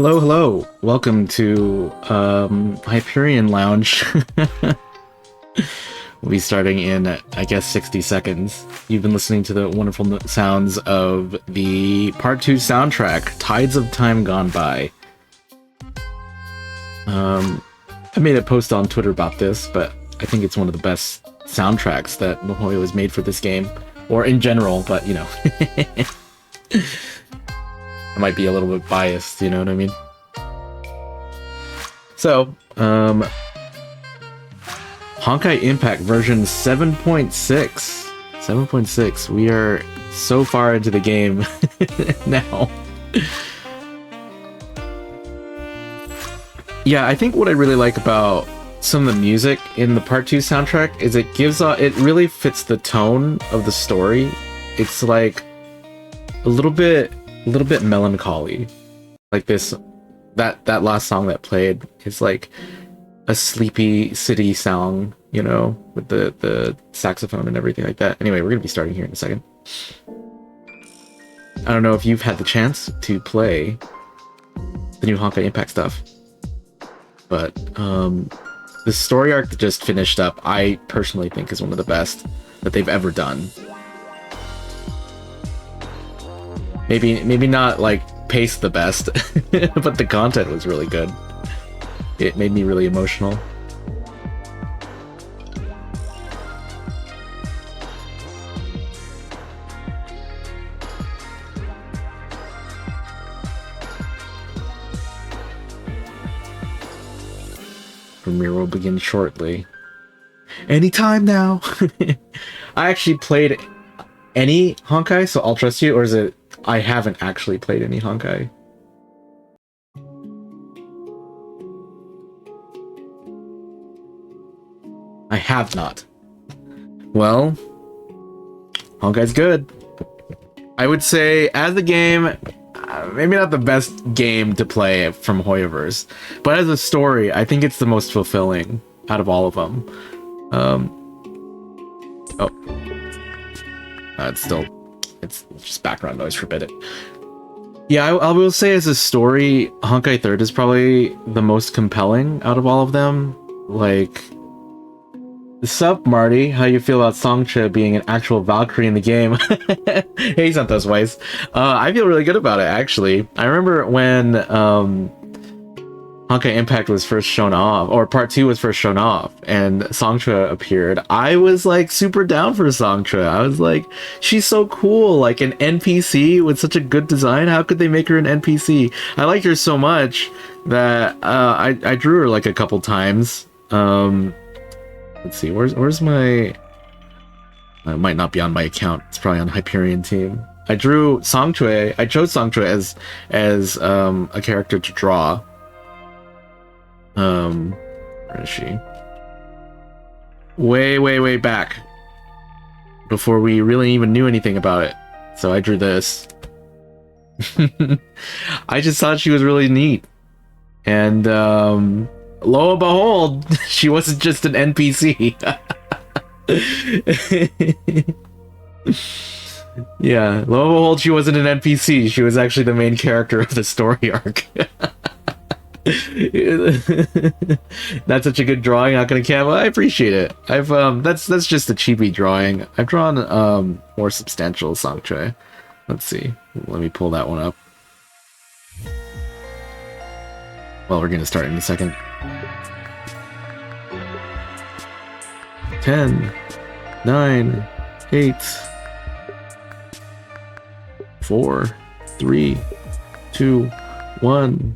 Hello, hello. Welcome to Hyperion Lounge. We'll be starting in, I guess, 60 seconds. You've been listening to the wonderful sounds of the Part 2 soundtrack, Tides of Time Gone By. I made a post on Twitter about this, but I think it's one of the best soundtracks that Mihoyo has made for this game. Or in general, but, you know. I might be a little bit biased, you know what I mean? So, Honkai Impact version 7.6. 7.6. We are so far into the game now. Yeah, I think what I really like about some of the music in the Part 2 soundtrack is it really fits the tone of the story. It's like a little bit melancholy. Like that last song that played is like a sleepy city song, you know, with the saxophone and everything like that. Anyway, we're gonna be starting here in a second. I don't know if you've had the chance to play the new Honkai Impact stuff, but the story arc that just finished up, I personally think is one of the best that they've ever done. Maybe not like paced the best, but the content was really good. It made me really emotional. Premiere will begin shortly. Anytime now! I actually played any Honkai, so I'll trust you, or is it I haven't actually played any Honkai? I have not. Well, Honkai's good. I would say, as a game, maybe not the best game to play from Hoyoverse, but as a story, I think it's the most fulfilling out of all of them. It's just background noise, forbid it. Yeah, I will say as a story, Honkai 3rd is probably the most compelling out of all of them. Like, sup, Marty? How you feel about Songcha being an actual Valkyrie in the game? Hey, Santos Weiss. I feel really good about it, actually. I remember when Honkai Impact was first shown off, or Part 2 was first shown off, and Songcha appeared. I was like super down for Songcha. I was like, she's so cool, like an NPC with such a good design. How could they make her an NPC? I liked her so much that I drew her like a couple times. Let's see, where's my... It might not be on my account. It's probably on Hyperion team. I drew Songchue. I chose Songchue as a character to draw. Where is she? Way back. Before we really even knew anything about it. So I drew this. I just thought she was really neat. And, lo and behold, she wasn't just an NPC. Yeah, lo and behold, she wasn't an NPC. She was actually the main character of the story arc. That's such a good drawing. Not gonna cam. I appreciate it. That's just a cheapy drawing. I've drawn more substantial Songchue. Let's see. Let me pull that one up. Well, we're gonna start in a second. 10, 9, 8, 4, 3, 2, 1.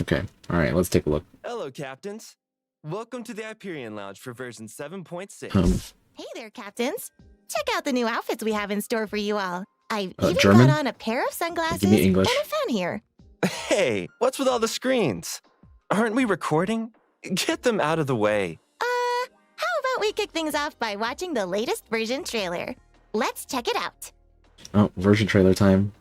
Okay, alright, let's take a look. Hello, Captains. Welcome to the Hyperion Lounge for version 7.6. Hey there, Captains. Check out the new outfits we have in store for you all. I've even German? got on a pair of sunglasses Give me English. and a fan here. Hey, what's with all the screens? Aren't we recording? Get them out of the way. How about we kick things off by watching the latest version trailer? Let's check it out. Oh, version trailer time.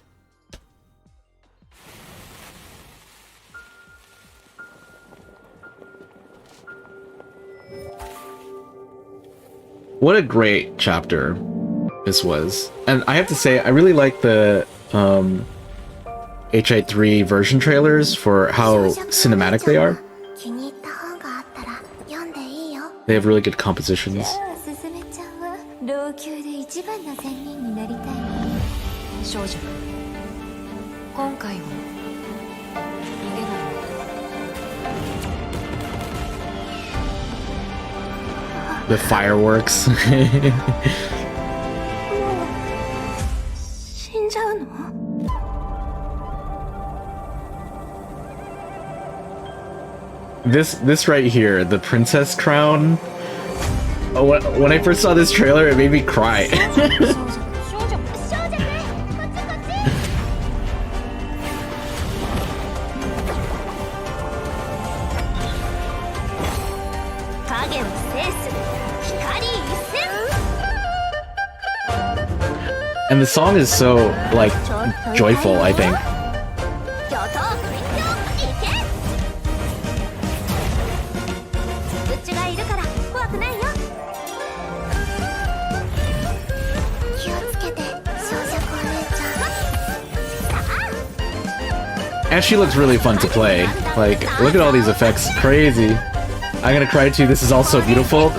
What a great chapter this was. And I have to say, I really like the HI3 version trailers for how cinematic they are. They have really good compositions. 老朽で一番の仙人になりたい少女今回は逃げない The fireworks. 死んじゃうの This right here, the princess crown. When I first saw this trailer, it made me cry. And the song is so, like, joyful, I think. And she looks really fun to play. Like, look at all these effects. Crazy. I'm gonna cry too. This is all so beautiful.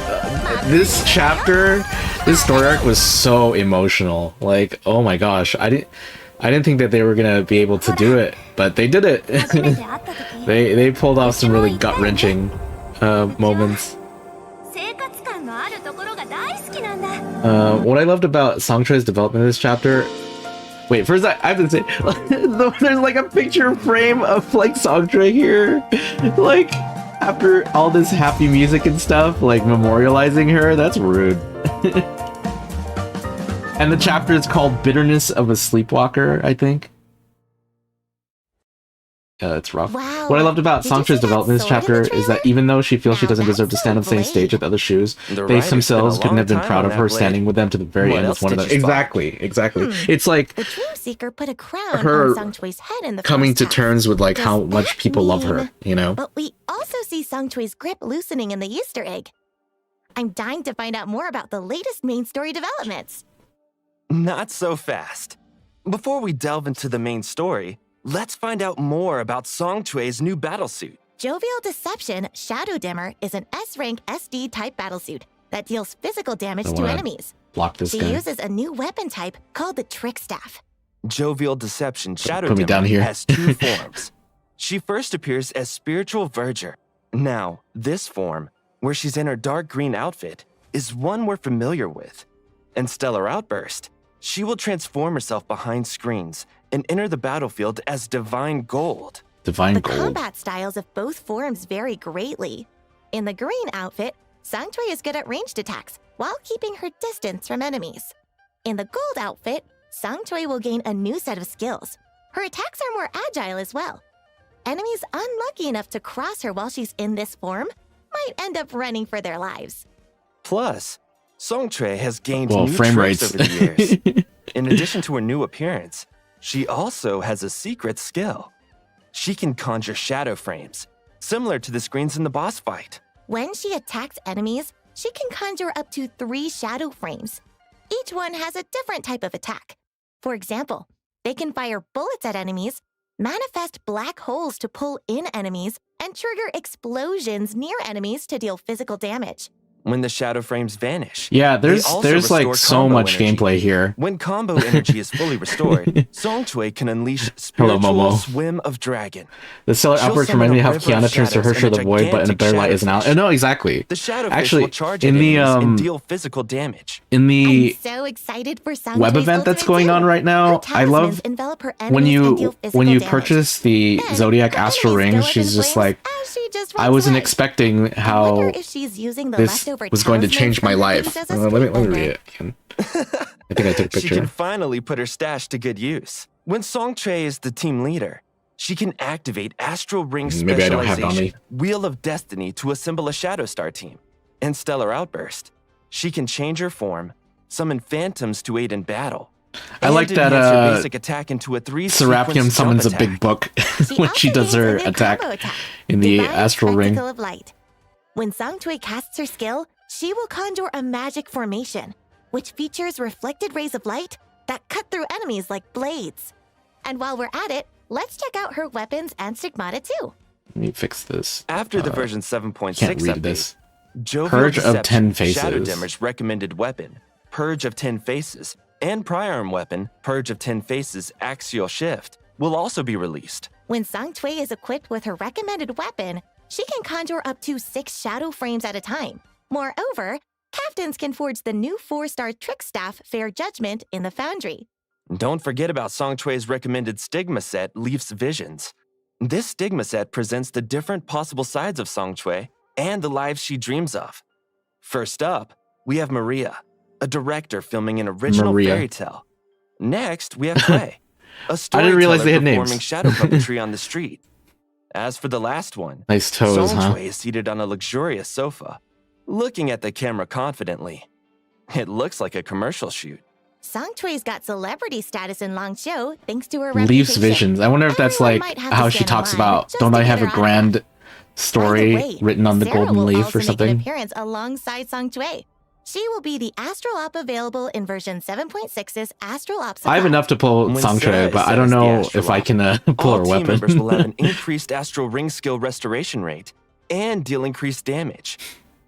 This chapter, this story arc was so emotional. Like, oh my gosh. I didn't think that they were gonna be able to do it, but they did it. They pulled off some really gut-wrenching moments. What I loved about Songchue's development in this chapter. Wait, first I have to say, there's like a picture frame of like Songchue here, like after all this happy music and stuff, like memorializing her. That's rude. And the chapter is called "Bitterness of a Sleepwalker," I think. Yeah, it's rough. Wow. What I loved about Did you see Songchue's that development in this sword in chapter the is that trailer? even though she feels she Now doesn't that's deserve to stand on the same blade. stage with other shoes, The they writer themselves spent a couldn't have been long proud time of on her that blade. standing with them to the very What end else as one of did them. you spot? Exactly. It's like The Dream Seeker put a crown her on Songchue's head in the coming first to half. terms with like Does how much that people love her, mean- you know? But we also see Songchue's grip loosening in the Easter egg. I'm dying to find out more about the latest main story developments. Not so fast. Before we delve into the main story, let's find out more about Songchue's new battlesuit. Jovial Deception Shadow Dimmer is an S-rank SD-type battlesuit that deals physical damage I to wanna enemies. Block this She guy. uses a new weapon type called the Trick Staff. Jovial Deception Shadow Put me down Dimmer here. has two forms. She first appears as Spiritual Verger. Now, this form, where she's in her dark green outfit, is one we're familiar with. In Stellar Outburst, she will transform herself behind screens and enter the battlefield as Divine Gold. Divine The Gold. combat styles of both forms vary greatly. In the green outfit, Songchue is good at ranged attacks while keeping her distance from enemies. In the gold outfit, Songchue will gain a new set of skills. Her attacks are more agile as well. Enemies unlucky enough to cross her while she's in this form might end up running for their lives. Plus, Songchue has gained Well, new frame tricks rates. over the years. In addition to her new appearance, she also has a secret skill. She can conjure shadow frames, similar to the screens in the boss fight. When she attacks enemies, she can conjure up to 3 shadow frames. Each one has a different type of attack. For example, they can fire bullets at enemies, manifest black holes to pull in enemies, and trigger explosions near enemies to deal physical damage. When the shadow frames vanish, Yeah, they there's also like restore so combo much energy. gameplay here. When combo energy is fully restored, Songchue can unleash Hello, spiritual Momo. swim of dragon. The stellar She'll outburst summon reminded me a how river of Kiana turns to shadows Herrscher and a the Void, but in a gigantic better light is now. shadowfish. No, exactly. The shadowfish Actually, will charge in at the, enemies and um, deal physical damage. In the I'm so excited for Songchue's web event that's ultimate going too. on right now, Her I love talismans envelop her when enemies and deal you physical when you damage. purchase the Then, Zodiac her Astral enemies go Rings, up she's in just flames like, as she just I runs wasn't away. expecting I how wonder if she's using the this leftover was going to talismans change my from her life. days as a Let me street read vendor. it again. I think I took a She can picture. finally put her stash to good use. When Songchue is the team leader, she can activate Astral Ring Maybe I don't have it on Specialization, me. Wheel of Destiny, to assemble a Shadow Star team. In Stellar Outburst, she can change her form, summon phantoms to aid in battle. I and like that enhance her basic attack into a 3 Serapium summons a big book when also she does gains her a new attack combo attack, in the Divine Astral Ring. Spectacle of Light. When Songchue casts her skill, she will conjure a magic formation, which features reflected rays of light that cut through enemies like blades. And while we're at it, Let's check out her weapons and stigmata too. Let me fix this. After the version 7.6 Can't read update, this. Jovial Purge of Deception, 10 Faces. Shadow Dimmer's recommended weapon, Purge of 10 Faces, and Priarm weapon, Purge of 10 Faces Axial Shift, will also be released. When Sang Cui is equipped with her recommended weapon, she can conjure up to 6 shadow frames at a time. Moreover, captains can forge the new 4-star trick staff Fair Judgment in the Foundry. Don't forget about Sang Cui's recommended Stigma set, Leaf's Visions. This Stigma set presents the different possible sides of Sang Cui and the lives she dreams of. First up, we have Maria, a director filming an original fairy tale. Next, we have Cui, a didn't realize they storyteller had performing names. shadow puppetry on the street. As for the last one, Nice toes, Sang huh? Cui is seated on a luxurious sofa, looking at the camera confidently. It looks like a commercial shoot. Sang Cui's got celebrity status in Langzhou thanks to her Leaf's reputation. Visions. I wonder if that's Everyone like might have to how she stand in talks line about, just don't to I get have her a autograph. grand By the story way, written on the Sarah golden will leaf also or make an something? appearance alongside Sang Cui. She will be the Astral Op available in version 7.6's Astral Ops. I have enough to pull When Sang Sarah Cui, is but I set don't as the know Astral if I Op, can pull all her team members will have an weapon. increased astral ring skill restoration rate and deal increased damage.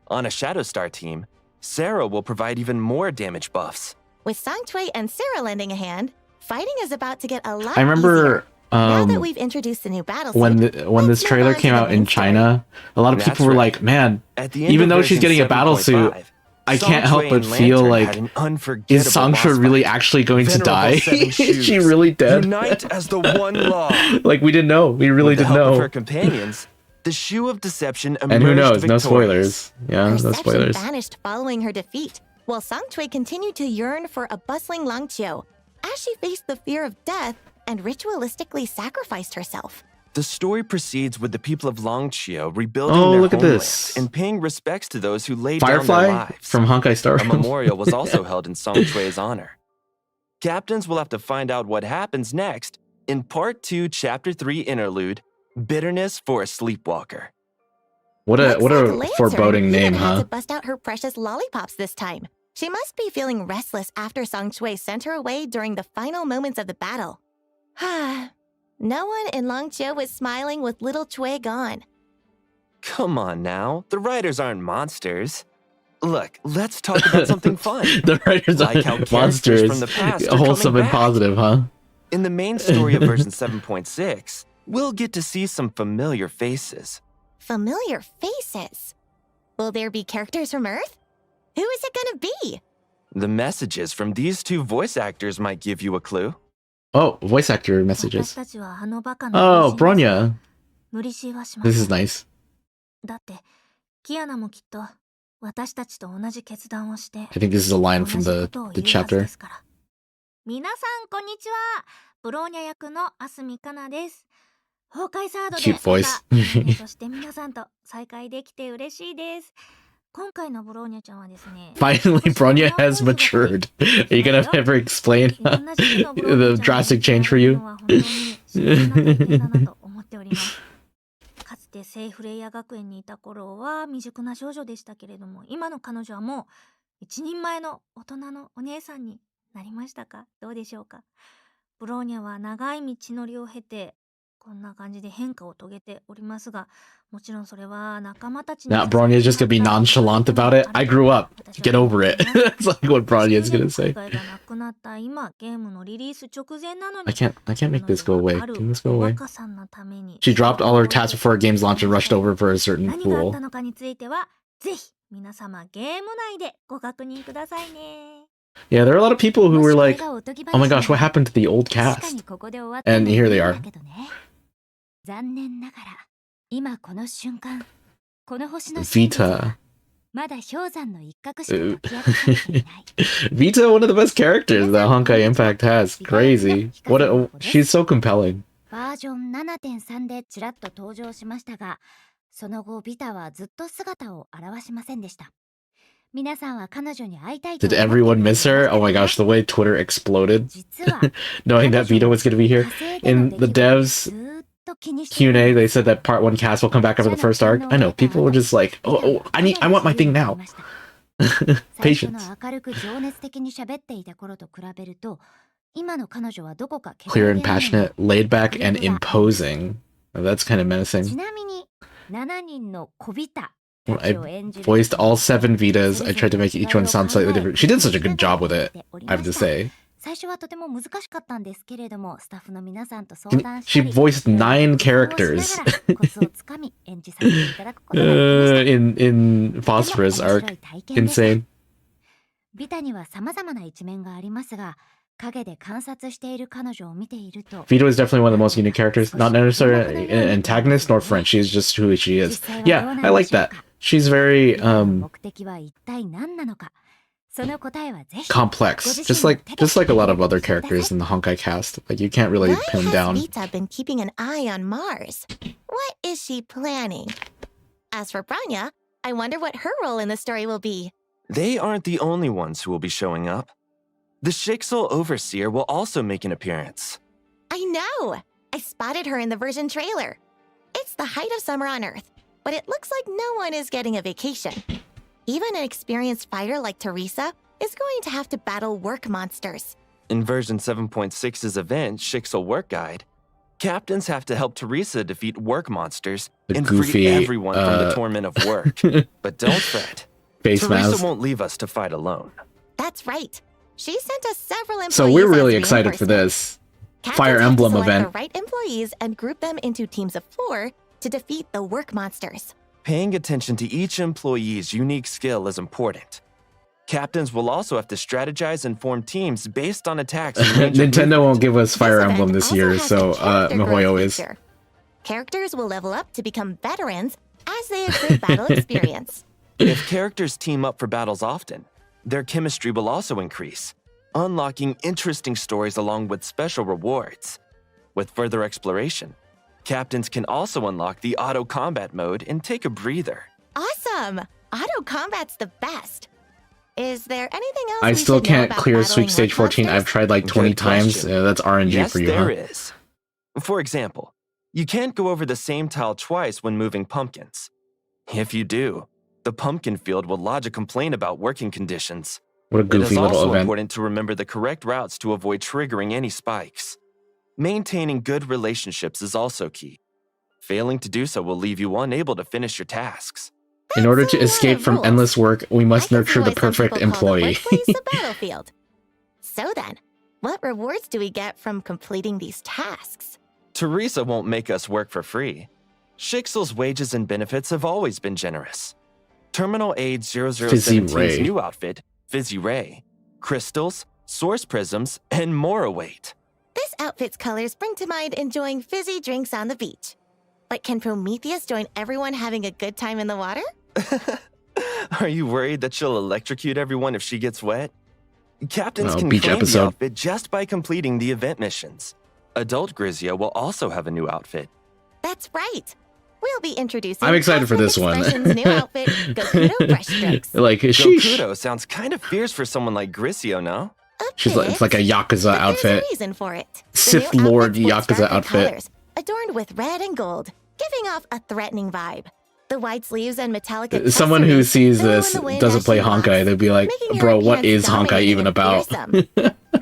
On a Shadow Star team, Sarah will provide even more damage buffs. With Sang Cui and Sarah lending a hand, fighting is about to get a lot I remember easier. Now that we've introduced the new battle suit, when this let's move trailer on to came the out main in story. China, a lot of That's people were right. like, man, At the end even of though she's version getting a battle suit, 7.5, I Sang can't help Cui but and feel Lantern like, had an is unforgettable Sang Cui boss really fight. actually going to Venerable die? Seven Is she Shoes, really dead? Unite as the one law. Like, we didn't know. We really With the didn't help of her know. companions, the Shoe of Deception emerged And who knows? No victorious. spoilers. Yeah, no Perception spoilers. vanished following her defeat, while Sang Cui continued to yearn for a bustling Langqiu as she faced the fear of death and ritualistically sacrificed herself. The story proceeds with the people of Longqiu rebuilding Oh, their look at homeland this. and paying respects to those who laid down their Firefly lives. from Honkai Star A Rail. memorial was also held in Sang Cui's honor. Captains will have to find out what happens next in Part 2, Chapter 3 Interlude, Bitterness for a Sleepwalker. What a Looks what like a Lantern foreboding even name, had huh? to bust out her precious lollipops this time. She must be feeling restless after Sang Cui sent her away during the final moments of the battle. No one in Langqiu was smiling with little Cui gone. Come on now, the writers aren't monsters. Look, let's talk about something fun. The writers Like how are characters monsters. from the past are Wholesome coming and back. positive, huh? In the main story of version 7.6, we'll get to see some familiar faces. Familiar faces. Will there be characters from Earth? Who is it gonna be? The messages from these two voice actors might give you a clue. Oh, voice actor messages. 私たちはあのバカの Oh, 分身です Bronya. 無理強いはしま This せ is ん nice. だってキアナもきっと私たちと同じ決断をして I think this is a line 同 from じこ the とを the 言うはずで chapter. すから皆さんこんにちはブローニャ役のアスミカナです崩壊サードで Cute ま voice. た人間として皆さんと再会できて嬉しいです今回のブローニャちゃんはですね Finally, Bronya has matured. Are you gonna ever explain いろんな時期のブローニ the ャちゃん drastic に change for 出会える you? のは本当に幸せな体験だなと思っておりますかつて聖フレイヤ学園にいた頃は未熟な少女でしたけれども今の彼女はもう一人前の大人のお姉さんになりましたかどうでしょうかブローニャは長い道のりを経てこんな感じで変化を遂げておりますがもちろんそれは仲間たちに Now Bronya's just gonna be nonchalant about it. I grew up. Get over it. That's like what Bronya's gonna say. 海外がなくなった今ゲームのリリース直前なのに I can't make this go away. Can this go お away? 若さんのために She dropped all her tasks before a game's launch and rushed over for a certain 何があっ fool. たのかについてはぜひ皆様ゲーム内でご確認くださいね Yeah, there are a lot of people who were like, oh "Oh my gosh, what happened to the old cast?" And here they are. 残念ながら今この瞬間この星の Vita. まだ氷山の一角しか抱き上げされていない Vita, one of the best characters that Honkai Impact has. Crazy. She's so compelling. バージョン 7.3 でちらっと登場しましたがその後ビタはずっと姿を現しませんでした皆さんは彼女に会いたいと Did everyone miss her? Oh my gosh, the way Twitter exploded 実は knowing that Vita was going to be here. 火星での In 出 the 来事を devs ずーっと気にして Q&A, they said that part 1 cast will come back after the first arc. I know, people were just like, oh, I want my thing now. 最初 Patience. の明るく情熱的に喋っていた頃と比べると今の彼女はどこか Clear and passionate, laid back and imposing. Oh, that's kind of ち menacing. なみに7人の小ビタ Well, I voiced all 7 Vitas. I tried to make each one sound slightly different. She did such a good job with it, I have to say. 最初はとても難しかったんですけれども、スタッフの皆さんと相談し She たり voiced 9 characters コツをつかみ演じさせていただくことができました。 in Phosphorus arc. Insane. ビタには様々な一面がありますが、陰で観察している彼女を見ていると、 Vito is definitely one of the most unique characters. Not necessarily an antagonist nor friend. She's just who she is. Yeah, I like that. She's very 目的は一体何なのか。その答えはぜひ complex, just like a lot of other characters in the Honkai cast. Like you can't really Why pin them has down. Vita been keeping an eye on Mars? What is she planning? As for Branya, I wonder what her role in the story will be. They aren't the only ones who will be showing up. The Shixel Overseer will also make an appearance. I know! I spotted her in the version trailer. It's the height of summer on Earth, but it looks like no one is getting a vacation. Even an experienced fighter like Teresa is going to have to battle work monsters. In version 7.6's event, Shixel Work Guide, captains have to help Teresa defeat work monsters The and goofy, free everyone from the torment of work. But don't fret. Face Teresa mask. won't leave us to fight alone. That's right. She sent us several employees. So we're really as excited for reinforcement. this Captains Fire have to Emblem select event. the right employees and group them into teams of 4 to defeat the work monsters. Paying attention to each employee's unique skill is important. Captains will also have to strategize and form teams based on attacks. and range of Nintendo won't movement. give us Fire This Emblem event this also year, has so a character growth Mihoyo is. feature. Characters will level up to become veterans as they accrue battle experience. If characters team up for battles often, their chemistry will also increase, unlocking interesting stories along with special rewards. With further exploration, captains can also unlock the auto combat mode and take a breather. Awesome! Auto combat's the best. Is there anything else I we still should know can't about clear battling Sweep Stage work 14. I've monsters? tried like 20 Good times. question. That's RNG Yes, for you, there huh? is. For example, you can't go over the same tile twice when moving pumpkins. If you do, the pumpkin field will lodge a complaint about working conditions. What a It goofy is little also event. important to remember the correct routes to avoid triggering any spikes. Maintaining good relationships is also key. Failing to do so will leave you unable to finish your tasks. In order That's to a lot escape of from rules. endless work, we must I can nurture see the why some perfect people call the employee. workplace the battlefield. So then, what rewards do we get from completing these tasks? Teresa won't make us work for free. Shixel's wages and benefits have always been generous. Terminal Aid Fizzy 0017's Ray. new outfit, Fizzy Ray, crystals, source prisms, and more await. This outfit's colors bring to mind enjoying fizzy drinks on the beach. But can Prometheus join everyone having a good time in the water? Are you worried that she'll electrocute everyone if she gets wet? Captains Oh, can beach claim episode. the outfit just by completing the event missions. Adult Grizia will also have a new outfit. That's right. We'll be introducing I'm excited for Cosmic this one. Expression's new outfit, Gokudo Brushstrokes. Like, sheesh. Gokudo sounds kind of fierce for someone like Grisio, no? It's like a Yakuza But outfit. There's a reason for it. The Sith new Lord outfit sports Yakuza darker outfit. colors, adorned with red and gold, giving off a threatening vibe. The wide sleeves and metallic Someone who accessories sees blow in this the wind doesn't as play she walks, Honkai. They'd be like, making her bro, what appearance is Honkai dominating even and about? fearsome.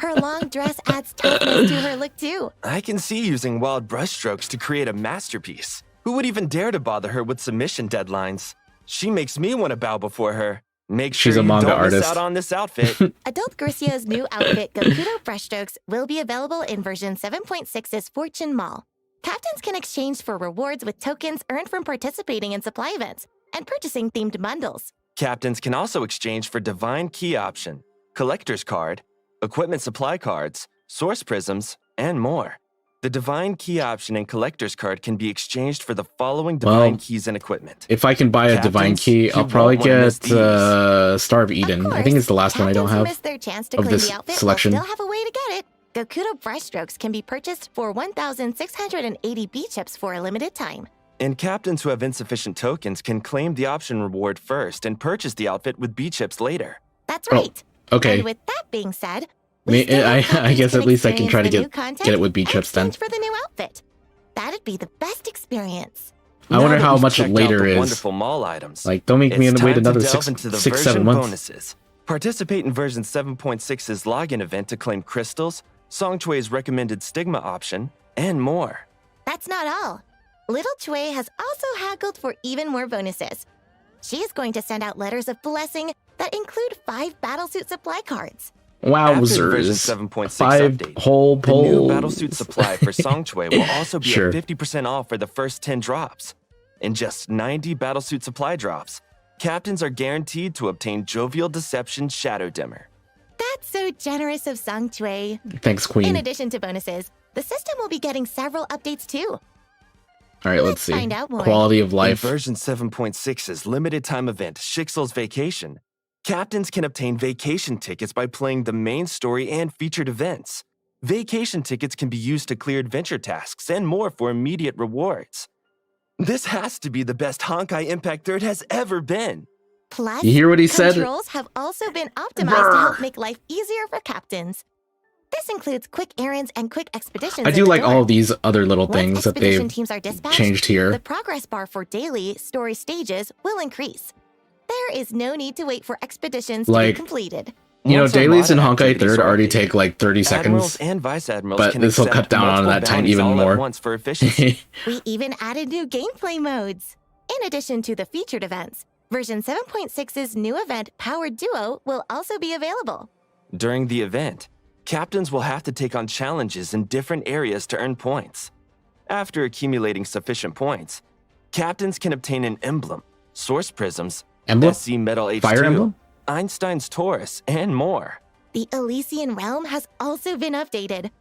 Her long dress adds toughness to her look too. I can see using wild brushstrokes to create a masterpiece. Who would even dare to bother her with submission deadlines? She makes me want to bow before her. Make sure She's a you manga don't miss artist. out on this outfit. Adult Grisio's new outfit, Gokudo Brushstrokes, will be available in version 7.6's Fortune Mall. Captains can exchange for rewards with tokens earned from participating in supply events and purchasing themed bundles. Captains can also exchange for Divine Key Option, Collector's Card, Equipment Supply Cards, Source Prisms, and more. The Divine Key Option and Collector's Card can be exchanged for the following Divine Well, Keys and equipment. If I can buy a Divine Captains, Key, you I'll probably won't wanna miss get these. Star of Eden. Of I think it's the course, last one I don't captains who have. miss their chance to of claim this the outfit selection. will still have a way to get it. Gokudo Brushstrokes can be purchased for 1,680 B-chips for a limited time. And captains who have insufficient tokens can claim the option reward first and purchase the outfit with B-chips later. That's Oh, right. Okay. And with that being said, I guess at least I can try to get it with B B-chips then. for the new outfit. That'd be the best experience. I wonder Now that how we've much checked out later the is. wonderful mall items. Like, don't make me It's wait time to another delve into the 6, version 7 months. bonuses. Participate in version 7.6's login event to claim crystals, Songchue's recommended stigma option, and more. That's not all. Little Chue has also haggled for even more bonuses. She is going to send out letters of blessing that include 5 battlesuit supply cards. After the version Wowzers. 7.6 5 update, whole the new polls. battlesuit supply for Songchue will also be Sure. at 50% off for the first 10 drops. In just 90 battlesuit supply drops, captains are guaranteed to obtain Jovial Deception Shadow Dimmer. That's so generous of Sangchue. Thanks, In Queen. addition to bonuses, the system will be getting several updates too. All right, let's let's see. find out more. Quality of In life. version 7.6's limited time event, Shixel's Vacation, captains can obtain vacation tickets by playing the main story and featured events. Vacation tickets can be used to clear adventure tasks and more for immediate rewards. This has to be the best Honkai Impact Third has ever been. Plus, You hear what he said? controls have also been optimized to help make life easier for captains. This includes quick errands and quick expeditions. I in do the like door. all of these other little Once things that expedition they've teams are dispatched, changed here. the progress bar for daily story stages will increase. There is no need to wait for expeditions to be Like, completed. You know, Once our dailies in modded Honkai activities 3rd are already updated, take like 30 Admirals seconds. and vice admirals but can this will accept cut down on multiple that time bounties even all more. at once for efficiency. We even added new gameplay modes. In addition to the featured events, version 7.6's new event, Powered Duo, will also be available. During the event, captains will have to take on challenges in different areas to earn points. After accumulating sufficient points, captains can obtain an emblem, source prisms, Emblem? SC Metal H2, Fire Emblem? Einstein's Taurus, and more. The Elysian Realm has also been updated.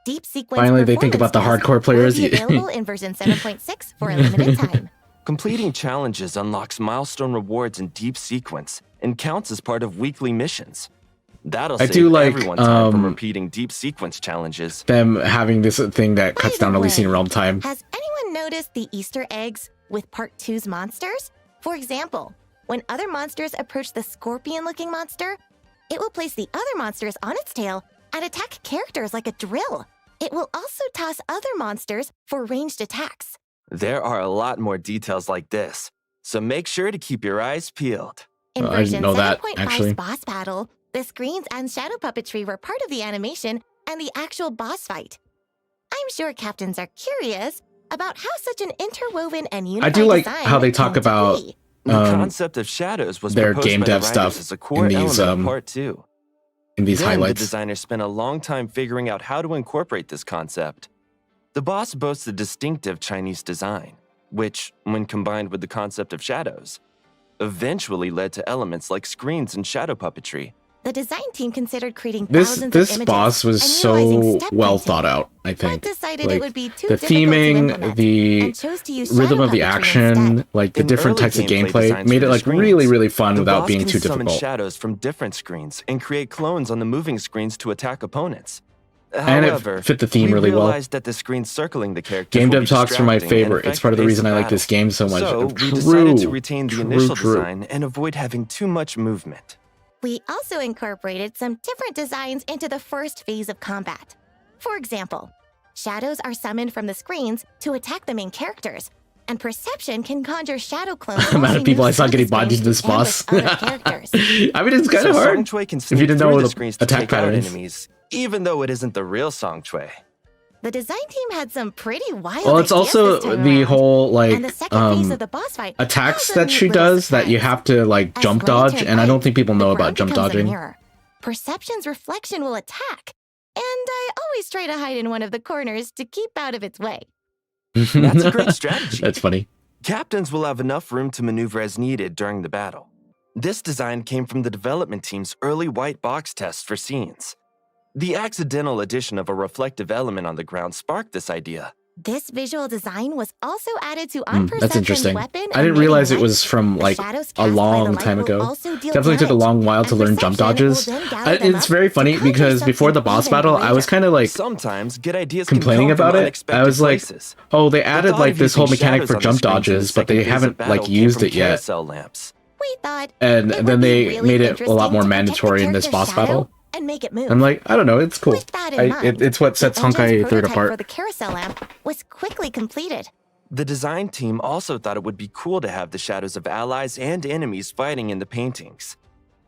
Deep sequence Finally, they think performance about the tasks hardcore players. will be available in version 7.6 for a limited time. Completing challenges unlocks milestone rewards in deep sequence and counts as part of weekly missions. That'll I save do like, everyone time from repeating deep sequence challenges. Them having this thing that By cuts the down Elysian way, Realm time. Has anyone noticed the Easter eggs with Part 2's monsters? For example, when other monsters approach the scorpion-looking monster, it will place the other monsters on its tail and attack characters like a drill. It will also toss other monsters for ranged attacks. There are a lot more details like this, so make sure to keep your eyes peeled. In I didn't version know that, 7.5's actually. boss battle, the screens and shadow puppetry were part of the animation and the actual boss fight. I'm sure captains are curious about how such an interwoven and unified I do like design how they talk came to about be. The Um, concept of shadows was their proposed game by the dev writers stuff as a core in these, element of Part 2. in these Then highlights. the designers spent a long time figuring out how to incorporate this concept. The boss boasts a distinctive Chinese design, which, when combined with the concept of shadows, eventually led to elements like screens and shadow puppetry. The design team considered creating This thousands of this images boss was and so utilizing step well printing, thought out, I but think. decided Like, it would be too the difficult to theming, implement the and chose to use rhythm shadow of the puppetry action, instead. like the In different early types of gameplay gameplay, designs made for it the like screens, really, really fun The without boss being can too summon difficult. shadows from different screens and create clones on the moving screens to attack opponents. And it However, fit the theme we really well. realized that the screens circling the characters Game will dev be talks are my distracting and favorite. It's affect part of the pace reason I like battle. this game so much. So we True, decided to retain the true, initial true. design and avoid having too much movement. We also incorporated some different designs into the first phase of combat. For example, shadows are summoned from the screens to attack the main characters, and Perception can conjure shadow clones. The amount of people I saw getting bodied to this and with boss. other characters. I mean, it's kind of So hard. Songchue can If sneak you didn't know through what the the screens to attack take out pattern is. enemies, even though it isn't the real Songchue. The design team had some pretty wild Well, it's ideas also this time the around. whole And the like second phase of the boss fight attacks has a that neat she little does that you surprise. have to like As jump Lane dodge, turned and I don't right, think people the know ground about jump becomes a dodging. mirror. Perception's reflection will attack, and I always try to hide in one of the corners to keep out of its way. That's a great strategy. That's funny. Captains will have enough room to maneuver as needed during the battle. This design came from the development team's early white box test for scenes. The accidental addition of a reflective element on the ground sparked this idea. This visual design was also added to That's Unperception's interesting. weapon. I didn't emitting realize it light. was from The like shadows a cast by the long light time will ago. also deal Definitely took a damage, long while to and learn jump Perception will dodges. then gather them It's up very to funny conjure because before the something boss even battle, I was greater. kind of like Sometimes good ideas complaining can come about from it. unexpected I was like, places. oh, they The added thought like of this whole using mechanic shadows for on the jump screens in the dodges, but second they phase of haven't battle like came used from it yet. carousel lamps. We thought And it would then be they really made it a lot interesting more to protect the mandatory in this character's boss shadow battle. and make it move. I'm like, I don't know, it's cool. With that in mind, It's what sets the engine's Honkai 3rd prototype apart. for the carousel lamp was quickly completed. The design team also thought it would be cool to have the shadows of allies and enemies fighting in the paintings.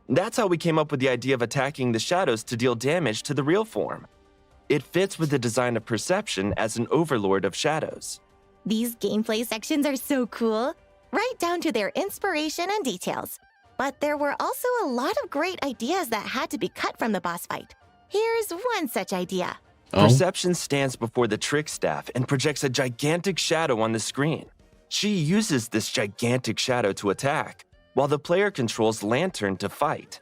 That's how we came up with the idea of attacking the shadows to deal damage to the real form. It fits with the design of Perception as an overlord of shadows. These gameplay sections are so cool, right down to their inspiration and details. But there were also a lot of great ideas that had to be cut from the boss fight. Here's one such idea. Oh. Perception stands before the trick staff and projects a gigantic shadow on the screen. She uses this gigantic shadow to attack, while the player controls Lantern to fight.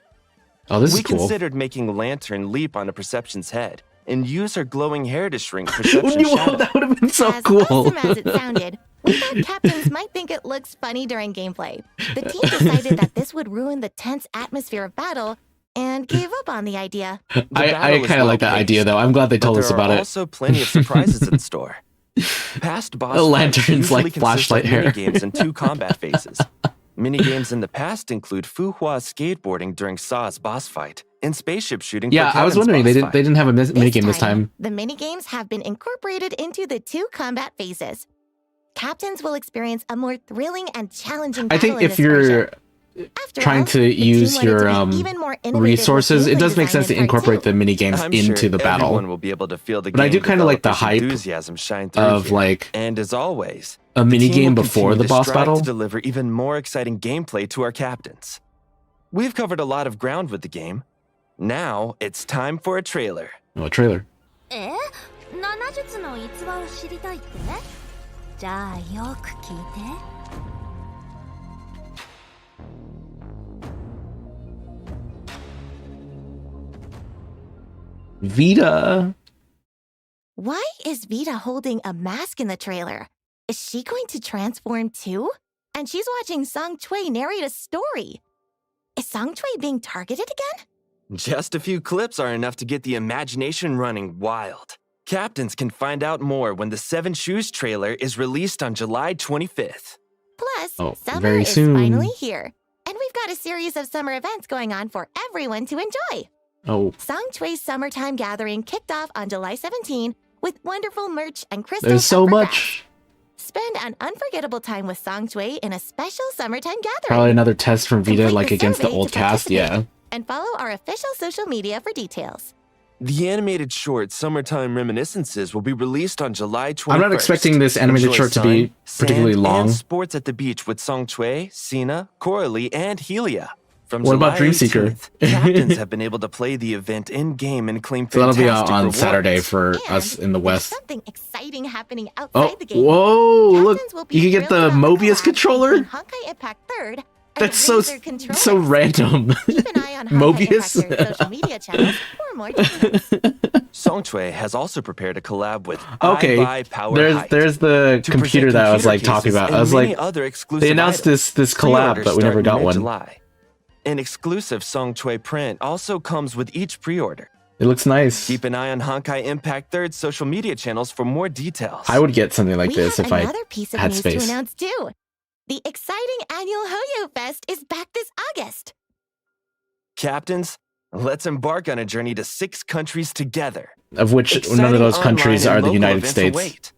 Oh, this We is cool. considered making Lantern leap onto Perception's head and use her glowing hair to shrink Perception's Whoa, shadow. that would have been so As cool. awesome as it sounded, we thought captains might think it looks funny during gameplay. The team decided that this would ruin the tense atmosphere of battle and gave up on the idea. The I battle is kind of like that idea, well-paced, though. I'm glad they told but us there about are it. also plenty of surprises in store. Past boss The lanterns fights usually like consist flashlight of hair. minigames and 2 combat phases. Minigames in the past include Fu Hua skateboarding during Saw's boss fight and spaceship shooting Yeah, for I was Kevin's wondering, boss they didn't have a minigame this This time. the minigames have been incorporated into the 2 combat phases. Captains will experience a more thrilling and challenging I battle think in if this you're version. After trying all, to the team use wanted your to be even more innovative with resources, it gameplay does make design sense to in part incorporate 2. the minigames I'm into sure the battle. everyone will be able to feel the But I do game kinda like the developers' hype enthusiasm shine through of here. like And as always, a the team minigame will before continue the to boss strive battle. to deliver even more exciting gameplay to our captains. We've covered a lot of ground with the game. Now it's time for a trailer. Oh, a trailer. え7術の逸話を知りたいってじゃあよく聞いて Vita. Why is Vita holding a mask in the trailer? Is she going to transform too? And she's watching Song Chui narrate a story. Is Song Chui being targeted again? Just a few clips are enough to get the imagination running wild. Captains can find out more when the Seven Shoes trailer is released on July 25th. Plus, Oh, summer very is soon. finally here. And we've got a series of summer events going on for everyone to enjoy. Oh, Song Chui's Summertime Gathering kicked off on July 17 with wonderful merch and crystals there's so up for much. grabs. Spend an unforgettable time with Song Chui in a special summertime gathering. Probably another test from Vita, Complete like the against the survey old to cast. participate. Yeah. And follow our official social media for details. The animated short Summertime Reminiscences will be released on July 21st. I'm not expecting this animated Enjoy short to be sun, particularly sand, long. And sports at the beach with Song Chui, Sina, Coralie, and Helia. From What about July Dreamseeker? 18th, captains have been able to play the event in-game and claim So that'll be fantastic on rewards. Saturday for And us in the there's West. something exciting happening outside Oh, the game. whoa! Look, Captains will be you can get thrilled the about Mobius collab controller. between Honkai Impact 3rd and That's so Razer controllers. so random. Keep an eye on Honkai Mobius. Impact 3rd social media channels for more details. Song Chui has also prepared a collab with Okay, iBuy Power Height there's the to computer present that I was computer like talking cases about. I and was many like, other exclusive they announced items. this collab, Pre-orders but we never start got one. mid-July. An exclusive Song Chui print also comes with each pre-order. It looks nice. Keep an eye on Honkai Impact 3rd social media channels for more details. I would get something like We this have if I another piece of had news space. to announce too. The exciting annual Hoyo Fest is back this August. Captains, let's embark on a journey to 6 countries together. Of which none Exciting of those online countries and are the local United events States, await.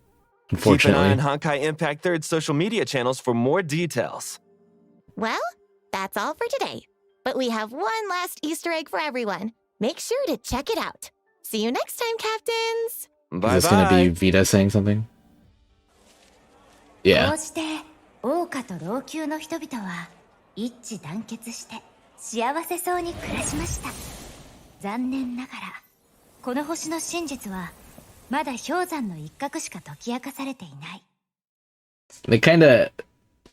unfortunately. Keep an eye on Honkai Impact 3rd social media channels for more details. Well, that's all for today. But we have one last Easter egg for everyone. Make sure to check it out. See you next time, Captains! Bye Is this gonna bye. be Vita saying something? こ Yeah. うして王家と老朽の人々は一致団結して幸せそうに暮らしました。残念ながらこの星の真実はまだ氷山の一角しか解き明かされていない。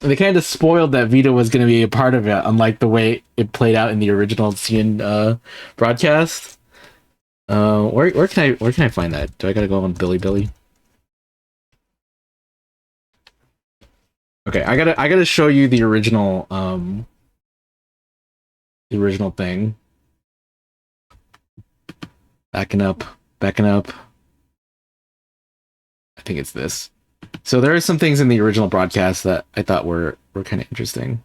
They kind of spoiled that Vita was going to be a part of it, unlike the way it played out in the original CN broadcast. Where can I find that? Do I gotta go on Billy? Okay, I gotta show you the original thing. Backing up. I think it's this. So there are some things in the original broadcast that I thought were kind of interesting.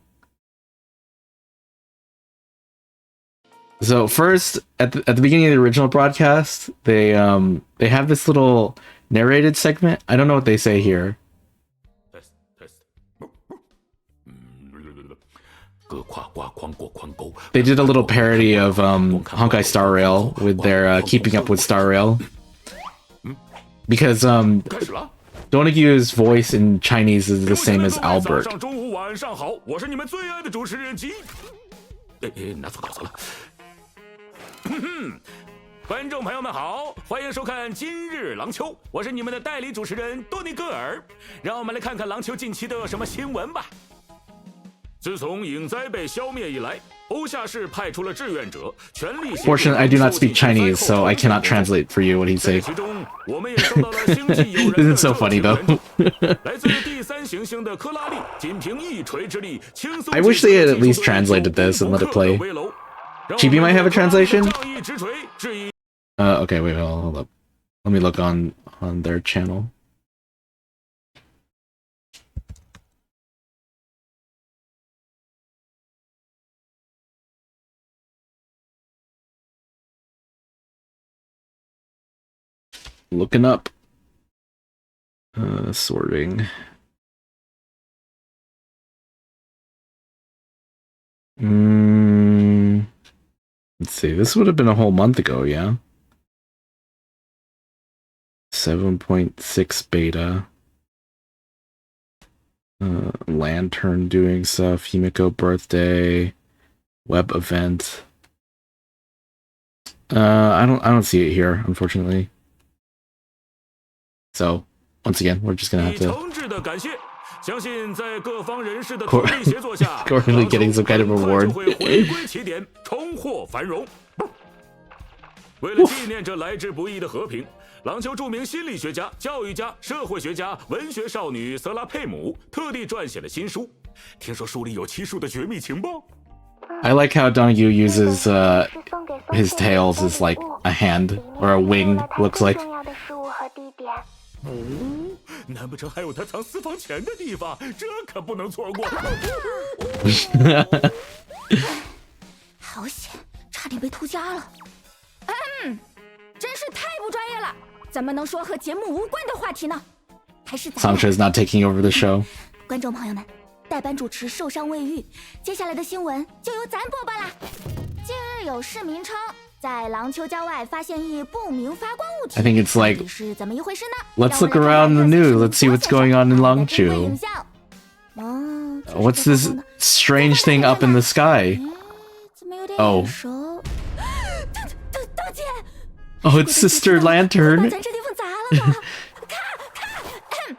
So first, at the beginning of the original broadcast, they have this little narrated segment. I don't know what they say here. They did a little parody of Honkai Star Rail with their Keeping Up with Star Rail. because Donahue's voice in Chinese is the same as Albert. 早上、中午、晚上好，我是你们最爱的主持人吉。拿错稿子了。观众朋友们好，欢迎收看今日郎秋，我是你们的代理主持人多尼戈尔。让我们来看看郎秋近期都有什么新闻吧。自从影灾被消灭以来，欧夏市派出了志愿者，全力。Fortunately, I do not speak Chinese, so I cannot translate for you what he says. 其中，我们也收到了星际友人 This is so funny though. 来自第三行星的科拉利，仅凭一锤之力，轻松。 I wish they had at least translated this and let it play. Chibi might have a translation. Okay, wait, hold up. Let me look on their channel. Looking up. Sorting. Let's see. This would have been a whole month ago, yeah? 7.6 beta. Lantern doing stuff. Himiko birthday. Web event. I don't see it here, unfortunately. So, once again, we're just gonna have to Corey getting some kind of reward. 为了纪念这来之不易的和平，廊丘著名心理学家、教育家、社会学家、文学少女瑟拉佩姆特地撰写了新书。听说书里有七树的绝密情报。 I like how Donahue uses his tails as like a hand or a wing, looks like. 难不成还有他藏私房钱的地方？这可不能错过。好险，差点被涂鸦了。真是太不专业了，怎么能说和节目无关的话题呢？还是咱们 Sancho is not taking over the show. 观众朋友们，代班主持受伤未愈，接下来的新闻就由咱播报啦。近日有市民称，在廊丘郊外发现一不明发光物体。 I think it's like, 到底是怎么一回事呢？ let's look around the news. Let's see what's going on in Longchu. What's this strange thing up in the sky? Oh. Oh, it's Sister Lantern. 咱这地方砸了吗？看，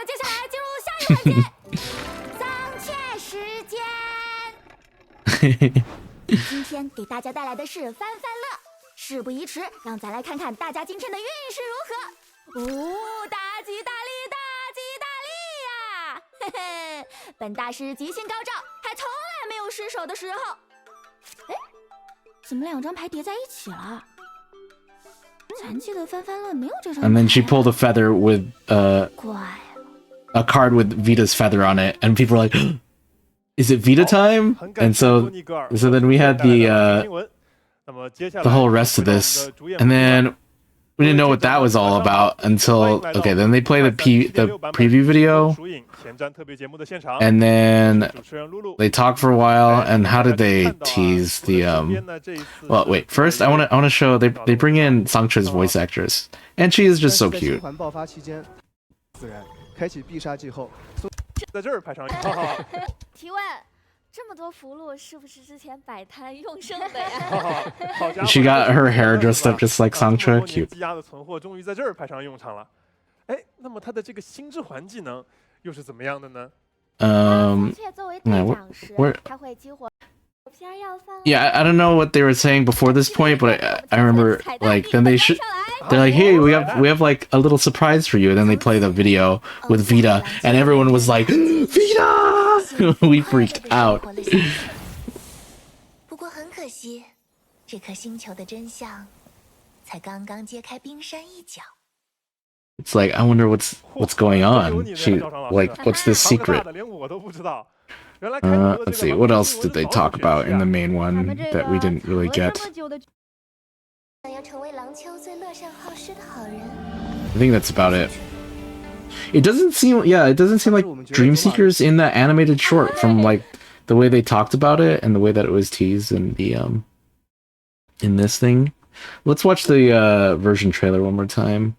接下来进入下一个环节，桑切时间。今天给大家带来的是翻翻乐，事不宜迟，让咱来看看大家今天的运势如何。大吉大利，大吉大利呀！嘿嘿，本大师吉星高照，还从来没有失手的时候。哎，怎么两张牌叠在一起了？ And then she pulled a feather with a card with Vita's feather on it, and people were like, "Is it Vita time?" And so then we had the whole rest of this, and then we didn't know what that was all about until then they play the preview video, and then they talk for a while. And how did they tease the well, wait, first I want to show they bring in Sangcha's voice actress, and she is just so cute. 提问：这么多符箓是不是之前摆摊用剩的呀？ She got her hair dressed up just like Sangcha, cute. 积压的存货终于在这儿派上用场了。哎，那么它的这个心之环技能又是怎么样的呢？ Yeah, I don't know what they were saying before this point, but I remember like then they're like, hey, we have like a little surprise for you, and then they play the video with Vita, and everyone was like, Vita! We freaked out. 不过很可惜，这颗星球的真相才刚刚揭开冰山一角。 It's like, I wonder what's going on. She like, what's this secret? Let's see, what else did they talk about in the main one that we didn't really get? I think that's about it. It doesn't seem like Dream Seeker's in that animated short from like the way they talked about it and the way that it was teased in the in this thing. Let's watch the version trailer one more time.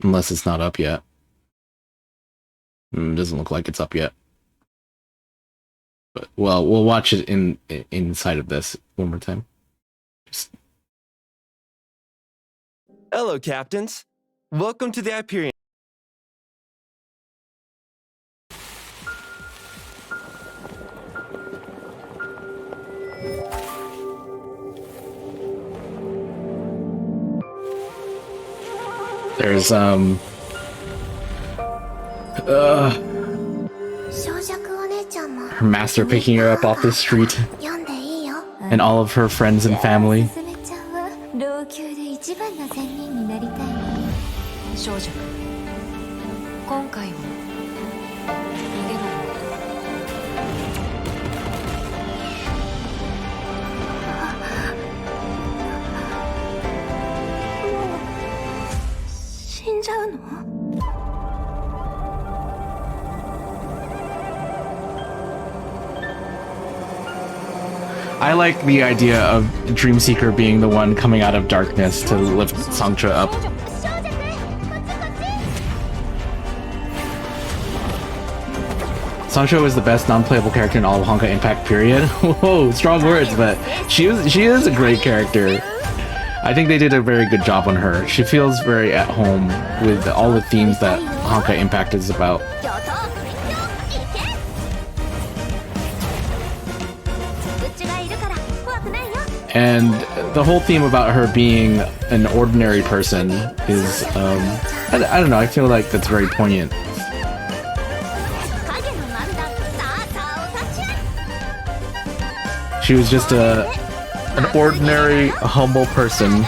Unless it's not up yet. Doesn't look like it's up yet. But well, we'll watch it inside of this one more time. Hello, captains. Welcome to the Hyperion. There's her master picking her up off the street, and all of her friends and family. 老朽で一番の仙人になりたい少女今回も逃げろ死んじゃうのI like the idea of Dreamseeker being the one coming out of darkness to lift Sangcha up. Sangcha was the best non-playable character in all of Honkai Impact, period. Whoa, strong words, but she is a great character. I think they did a very good job on her. She feels very at home with all the themes that Honkai Impact is about. And the whole theme about her being an ordinary person is, I don't know, I feel like that's very poignant. She was just an ordinary, humble person,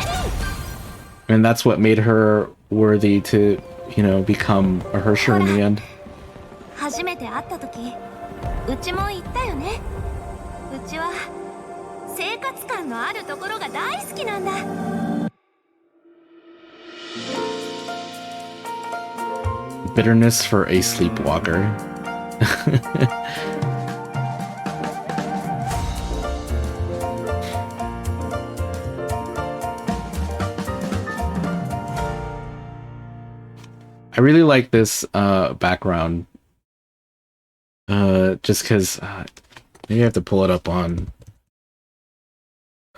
and that's what made her worthy to, you know, become a Hersher in the end. 初めて会った時うちも言ったよねうちは生活感のあるところが大好きなんだ Bitterness for a sleepwalker. I really like this background. Just because maybe I have to pull it up on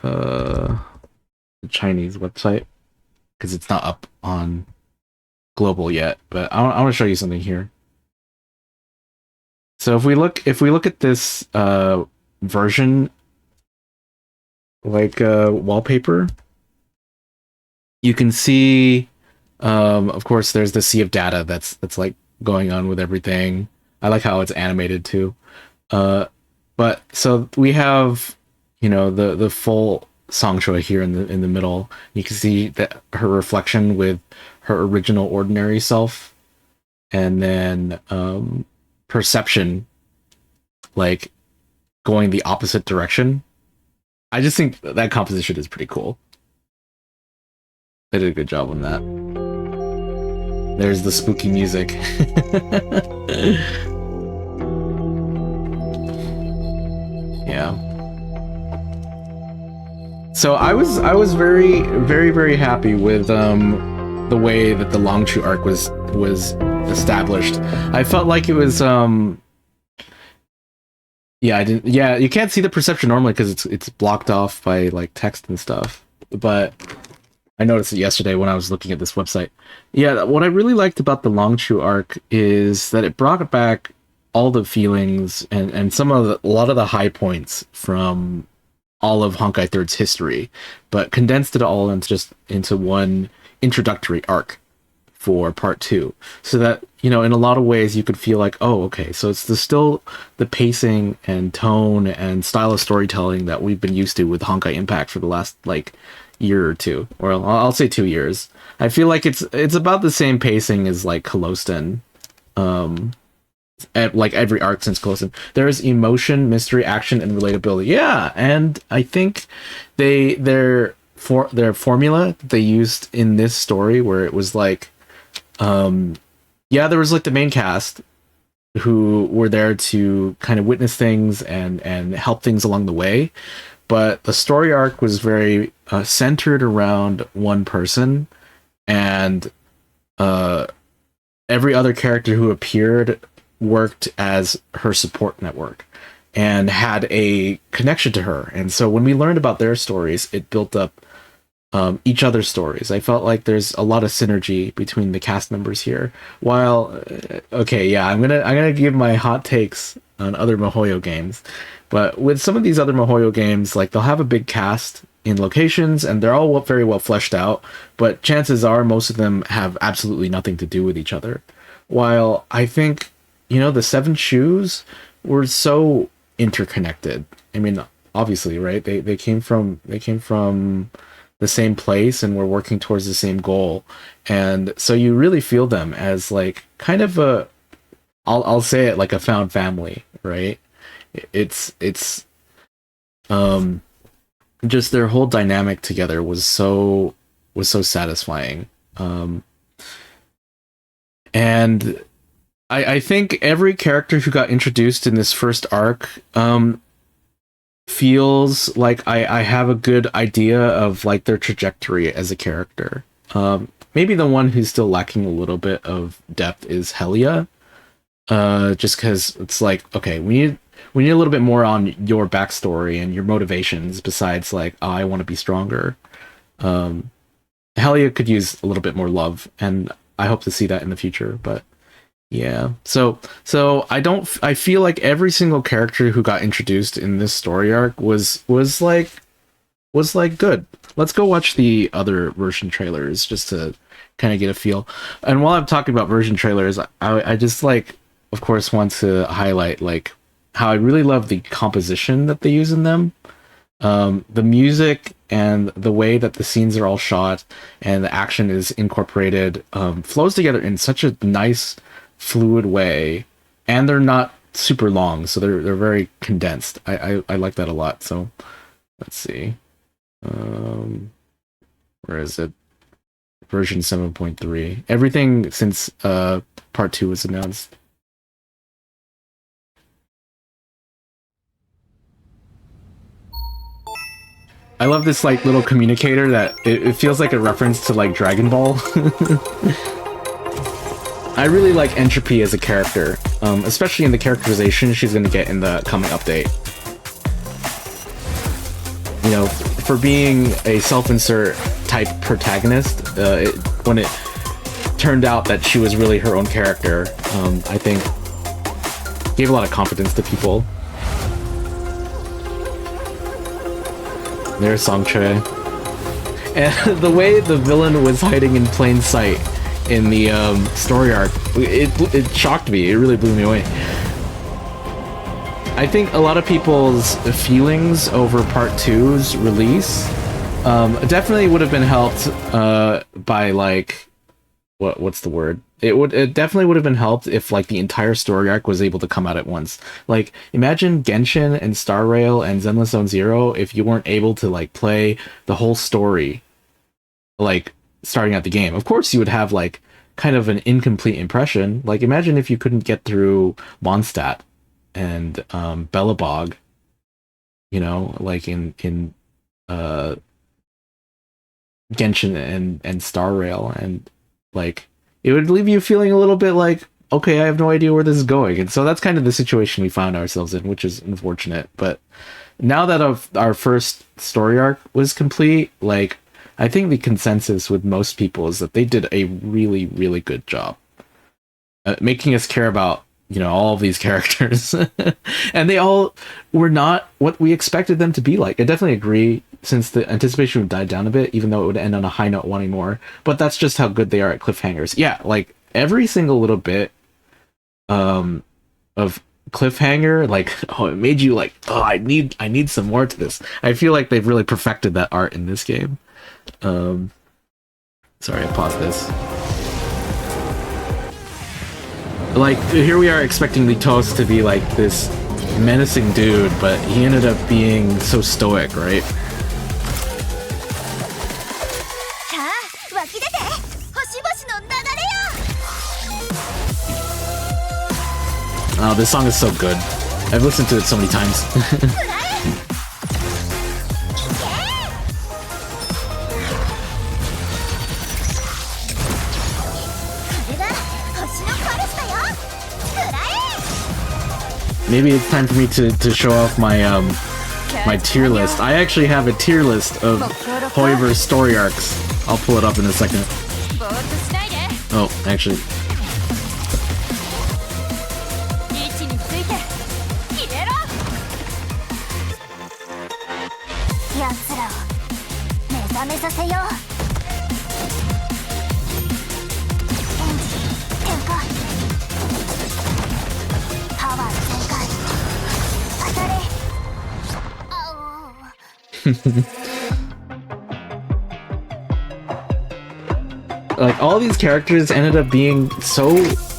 the Chinese website because it's not up on global yet. But I want to show you something here. So if we look at this version, like wallpaper, you can see. Of course, there's the sea of data that's like going on with everything. I like how it's animated too. But so we have, you know, the full Sangchua here in the middle. You can see that her reflection with her original ordinary self, and then perception, like going the opposite direction. I just think that composition is pretty cool. They did a good job on that. There's the spooky music. Yeah. So I was very happy with the way that the Longchu arc was established. I felt like it was yeah, you can't see the perception normally because it's blocked off by like text and stuff. But I noticed it yesterday when I was looking at this website. Yeah, what I really liked about the Longchu arc is that it brought back all the feelings and a lot of the high points from all of Honkai 3's history, but condensed it all into one introductory arc for part 2. So that, you know, in a lot of ways you could feel like, oh, okay, so it's still the pacing and tone and style of storytelling that we've been used to with Honkai Impact for the last like year or two, or I'll say 2 years. I feel like it's about the same pacing as like Colostan, like every arc since Colostan. There is emotion, mystery, action, and relatability. Yeah, and I think their formula that they used in this story, where it was like, yeah, there was like the main cast who were there to kind of witness things and help things along the way. But the story arc was very centered around one person, and every other character who appeared worked as her support network and had a connection to her. And so when we learned about their stories, it built up each other's stories. I felt like there's a lot of synergy between the cast members here. While okay, yeah, I'm gonna give my hot takes on other MiHoYo games, but with some of these other MiHoYo games, like they'll have a big cast in locations and they're all very well fleshed out, but chances are most of them have absolutely nothing to do with each other. While I think, you know, the Seven Shoes were so interconnected. I mean, obviously, right? They came from the same place and were working towards the same goal. And so you really feel them as like kind of a, I'll say it, like a found family, right? It's just their whole dynamic together was so satisfying. And I think every character who got introduced in this first arc feels like I have a good idea of like their trajectory as a character. Maybe the one who's still lacking a little bit of depth is Helia. Just because it's like, okay, we need a little bit more on your backstory and your motivations besides like, oh, I want to be stronger. Helia could use a little bit more love, and I hope to see that in the future. But yeah, so I feel like every single character who got introduced in this story arc was like good. Let's go watch the other version trailers just to kind of get a feel. And while I'm talking about version trailers, I just like, of course, want to highlight like how I really love the composition that they use in them. The music and the way that the scenes are all shot and the action is incorporated flows together in such a nice, fluid way, and they're not super long, so they're very condensed. I like that a lot. So let's see, where is it? Version 7.3. Everything since part 2 was announced. I love this like little communicator that it feels like a reference to like Dragon Ball. I really like Entropy as a character, especially in the characterization she's going to get in the coming update. You know, for being a self-insert type protagonist, when it turned out that she was really her own character, I think gave a lot of confidence to people. There's Songchue. And the way the villain was hiding in plain sight in the story arc, it shocked me. It really blew me away. I think a lot of people's feelings over Part 2's release definitely would have been helped by like what's the word? It definitely would have been helped if like the entire story arc was able to come out at once. Like imagine Genshin and Star Rail and Zenless Zone Zero if you weren't able to like play the whole story like starting out the game. Of course you would have like kind of an incomplete impression. Like imagine if you couldn't get through Mondstadt and Belobog, you know, like in Genshin and Star Rail, and like it would leave you feeling a little bit like, okay, I have no idea where this is going. And so that's kind of the situation we found ourselves in, which is unfortunate. But now that our first story arc was complete, like I think the consensus with most people is that they did a really, really good job making us care about, you know, all of these characters. And they all were not what we expected them to be like. I definitely agree, since the anticipation would die down a bit, even though it would end on a high note wanting more. But that's just how good they are at cliffhangers. Yeah, like every single little bit of cliffhanger, like, oh, it made you like, oh, I need some more to this. I feel like they've really perfected that art in this game. Sorry, I paused this. Like, here we are expecting the Toast to be like this menacing dude, but he ended up being so stoic, right? Oh, this song is so good. I've listened to it so many times. maybe it's time for me to show off my my tier list. I actually have a tier list of Hoiver's story arcs. I'll pull it up in a second. Oh, actually. Like, all these characters ended up being so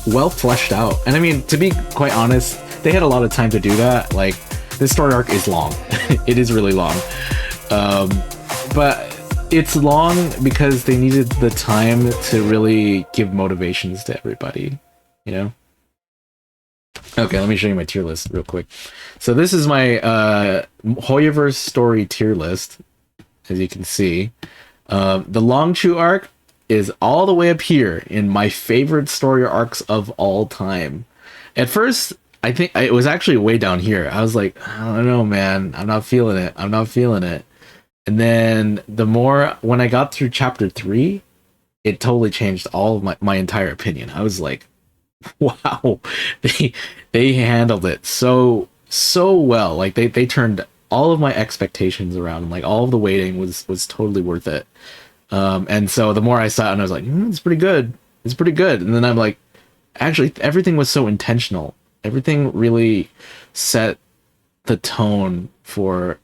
well fleshed out. And I mean, to be quite honest, they had a lot of time to do that. Like, this story arc is long. It is really long. But it's long because they needed the time to really give motivations to everybody, you know? Okay, let me show you my tier list real quick. So this is my Hoyoverse story tier list, as you can see. The Longchu arc is all the way up here in my favorite story arcs of all time. At first, I think it was actually way down here. I was like, I don't know, man. I'm not feeling it. I'm not feeling it. And then when I got through chapter 3, it totally changed all of my entire opinion. I was like, wow, they handled it so well. Like they turned all of my expectations around. Like all of the waiting was totally worth it. And so the more I saw it, and I was like, it's pretty good. It's pretty good. And then I'm like, actually, everything was so intentional. Everything really set the tone for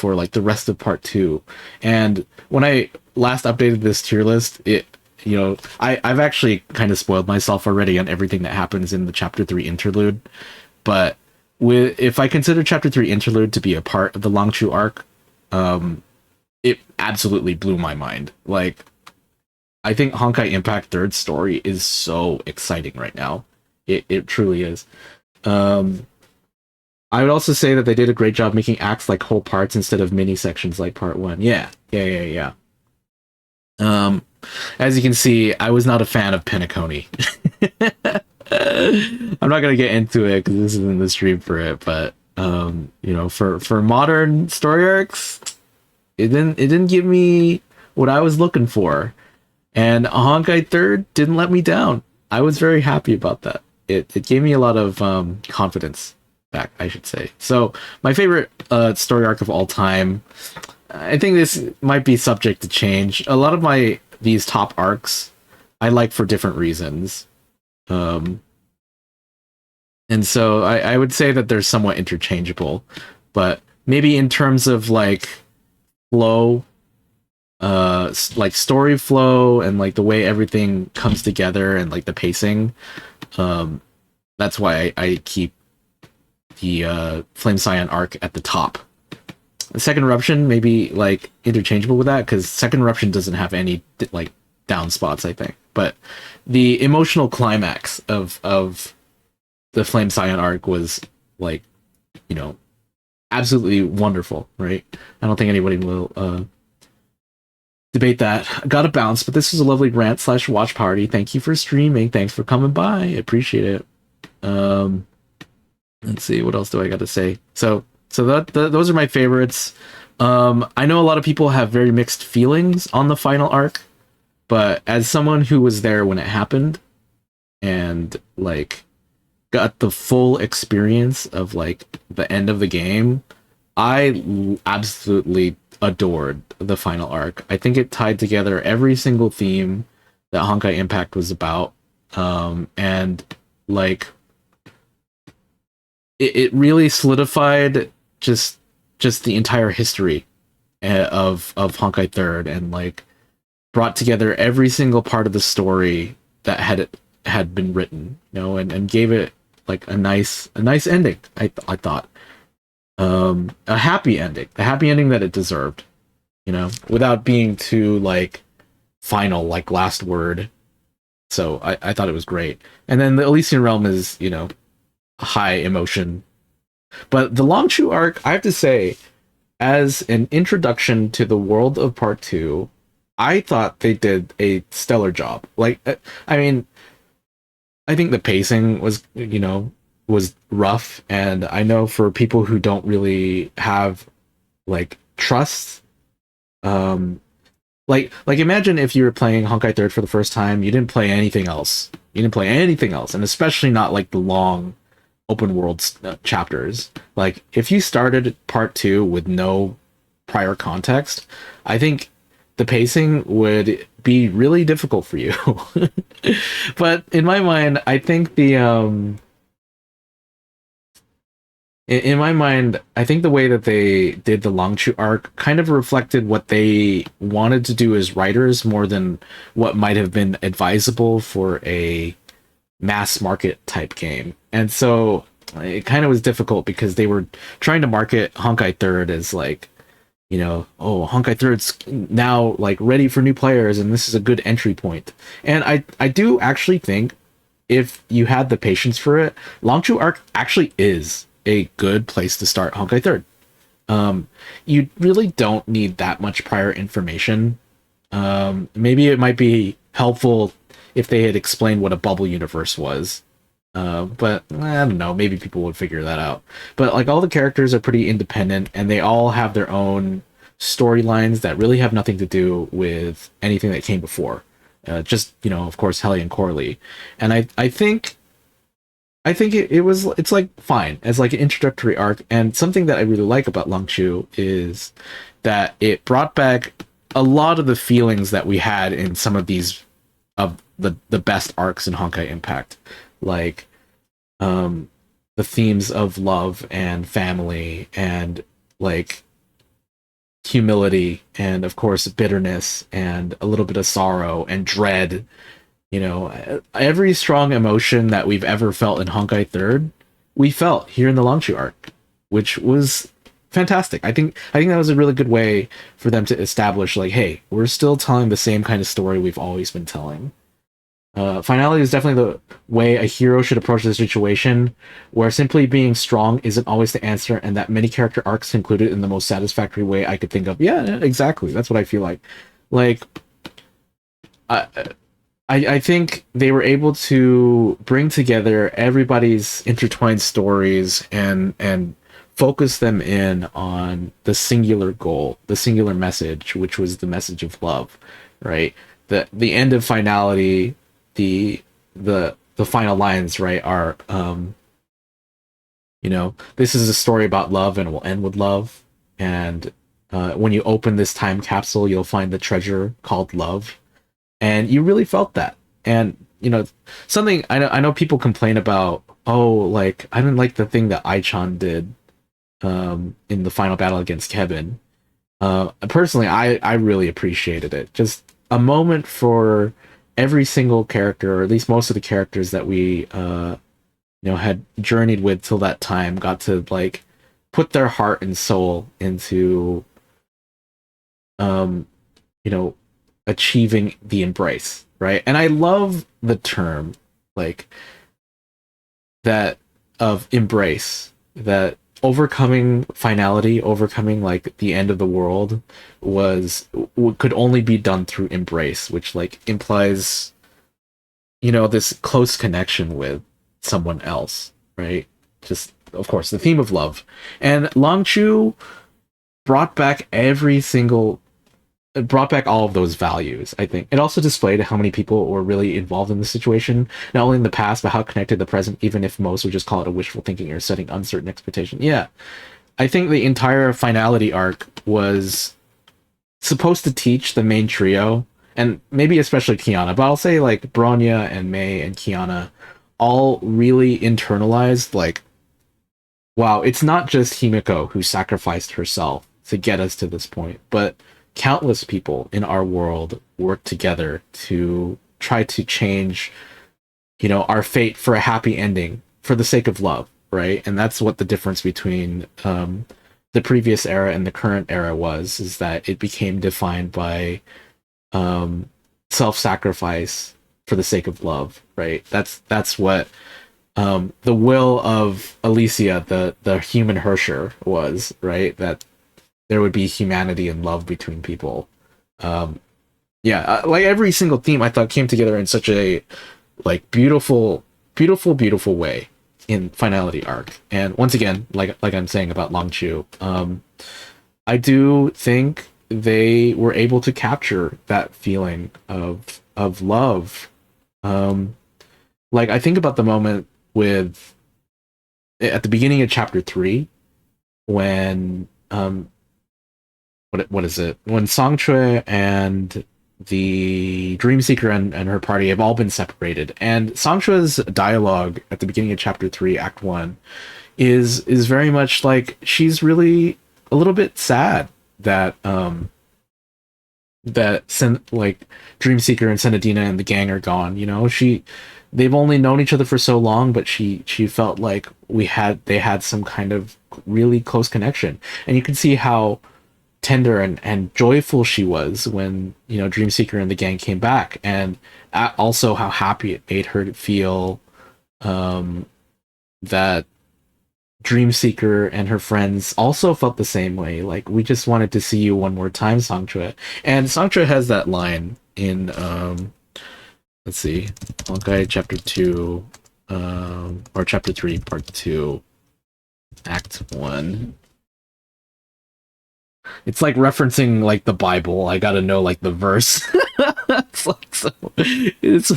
like the rest of part 2. And when I last updated this tier list, I've actually kind of spoiled myself already on everything that happens in the chapter 3 interlude. But if I consider chapter 3 interlude to be a part of the Longchu arc, it absolutely blew my mind. Like, I think Honkai Impact 3rd story is so exciting right now. It truly is. I would also say that they did a great job making acts like whole parts instead of mini sections like part 1. Yeah. As you can see, I was not a fan of Penacony. I'm not gonna get into it because this isn't the stream for it, but for modern story arcs, it didn't give me what I was looking for, and Honkai 3rd didn't let me down. I was very happy about that. It gave me a lot of confidence back, I should say. So my favorite story arc of all time, I think this might be subject to change. A lot of these top arcs I like for different reasons. And so I would say that they're somewhat interchangeable, but maybe in terms of like flow, like story flow and like the way everything comes together and like the pacing, that's why I keep the Flame Scion arc at the top. The Second Eruption maybe like interchangeable with that, because Second Eruption doesn't have any like down spots, I think. But the emotional climax of the Flame Scion arc was like, absolutely wonderful, right? I don't think anybody will debate that. Gotta bounce, but this was a lovely rant/watch party. Thank you for streaming. Thanks for coming by. I appreciate it. Let's see, what else do I got to say? So those are my favorites. I know a lot of people have very mixed feelings on the final arc, but as someone who was there when it happened and like got the full experience of like the end of the game, I absolutely adored the final arc. I think it tied together every single theme that Honkai Impact was about, and like it really solidified just the entire history of Honkai 3rd, and like brought together every single part of the story that had been written, and gave it like a nice ending. I thought a happy ending, the happy ending that it deserved, without being too like final, like last word. So I thought it was great. And then the Elysian Realm is, high emotion. But the Longchu arc, I have to say, as an introduction to the world of part 2, I thought they did a stellar job. Like, I mean, I think the pacing was, was rough, and I know for people who don't really have like trust, like imagine if you were playing Honkai Third for the first time, you didn't play anything else. You didn't play anything else, and especially not like the long open world chapters. Like if you started part 2 with no prior context, I think the pacing would be really difficult for you. But in my mind, I think in my mind, I think the way that they did the Longchu arc kind of reflected what they wanted to do as writers more than what might have been advisable for a mass market type game. And so it kind of was difficult because they were trying to market Honkai Third as like, you know, oh, Honkai Third's now like ready for new players and this is a good entry point. And I do actually think if you had the patience for it, Longchu arc actually is a good place to start Honkai Third. You really don't need that much prior information. Maybe it might be helpful if they had explained what a bubble universe was. But I don't know, maybe people would figure that out. But like all the characters are pretty independent and they all have their own storylines that really have nothing to do with anything that came before. Just, you know, of course, Helly and Corley. And I think it's like fine as like an introductory arc, and something that I really like about Longchu is that it brought back a lot of the feelings that we had in some of these of the best arcs in Honkai Impact, like the themes of love and family and like humility and of course bitterness and a little bit of sorrow and dread. You know, every strong emotion that we've ever felt in Honkai Third, we felt here in the Longchu arc, which was fantastic. I think that was a really good way for them to establish, like, hey, we're still telling the same kind of story we've always been telling. Finality is definitely the way a hero should approach the situation, where simply being strong isn't always the answer, and that many character arcs concluded in the most satisfactory way I could think of. Yeah, exactly. That's what I feel like. Like, I think they were able to bring together everybody's intertwined stories and focus them in on the singular goal, the singular message, which was the message of love, right? The end of finality, the final lines, right, are you know, this is a story about love and it will end with love, and when you open this time capsule, you'll find the treasure called love. And you really felt that. And, you know, something I know people complain about, oh, like, I didn't like the thing that Aichan did in the final battle against Kevin. Personally, I really appreciated it. Just a moment for every single character, or at least most of the characters that we, you know, had journeyed with till that time, got to, like, put their heart and soul into, you know, achieving the embrace, right? And I love the term, like, that of embrace, that overcoming finality, overcoming like the end of the world could only be done through embrace, which like implies, you know, this close connection with someone else, right? Just, of course, the theme of love. And Longchu brought back all of those values, I think. It also displayed how many people were really involved in the situation, not only in the past, but how connected the present, even if most would just call it a wishful thinking or setting uncertain expectation. Yeah. I think the entire finality arc was supposed to teach the main trio, and maybe especially Kiana, but I'll say like Bronya and Mei and Kiana all really internalized, like, wow, it's not just Himiko who sacrificed herself to get us to this point, but countless people in our world work together to try to change, you know, our fate for a happy ending for the sake of love, right? And that's what the difference between the previous era and the current era was, is that it became defined by self-sacrifice for the sake of love, right? That's what the will of Alicia, the human Hersher, was, right? That there would be humanity and love between people. Like every single theme I thought came together in such a like beautiful way. finality arc. And once again, like I'm saying about Longchu, I do think they were able to capture that feeling of love. Like I think about the moment with at the beginning of chapter 3 when what is it? When Songchue and the Dreamseeker and her party have all been separated, and Songchue's dialogue at the beginning of chapter 3 act 1 is very much like she's really a little bit sad that like Dreamseeker and Senadina and the gang are gone. You know, they've only known each other for so long, but she felt like they had some kind of really close connection, and you can see how tender and joyful she was when, you know, Dreamseeker and the gang came back, and also how happy it made her to feel that Dreamseeker and her friends also felt the same way. Like, we just wanted to see you one more time, Songchue. And Songchue has that line in let's see, Honkai chapter 2 or chapter 3 part 2 act 1. It's like referencing like the Bible. I gotta know like the verse. It's like so. It's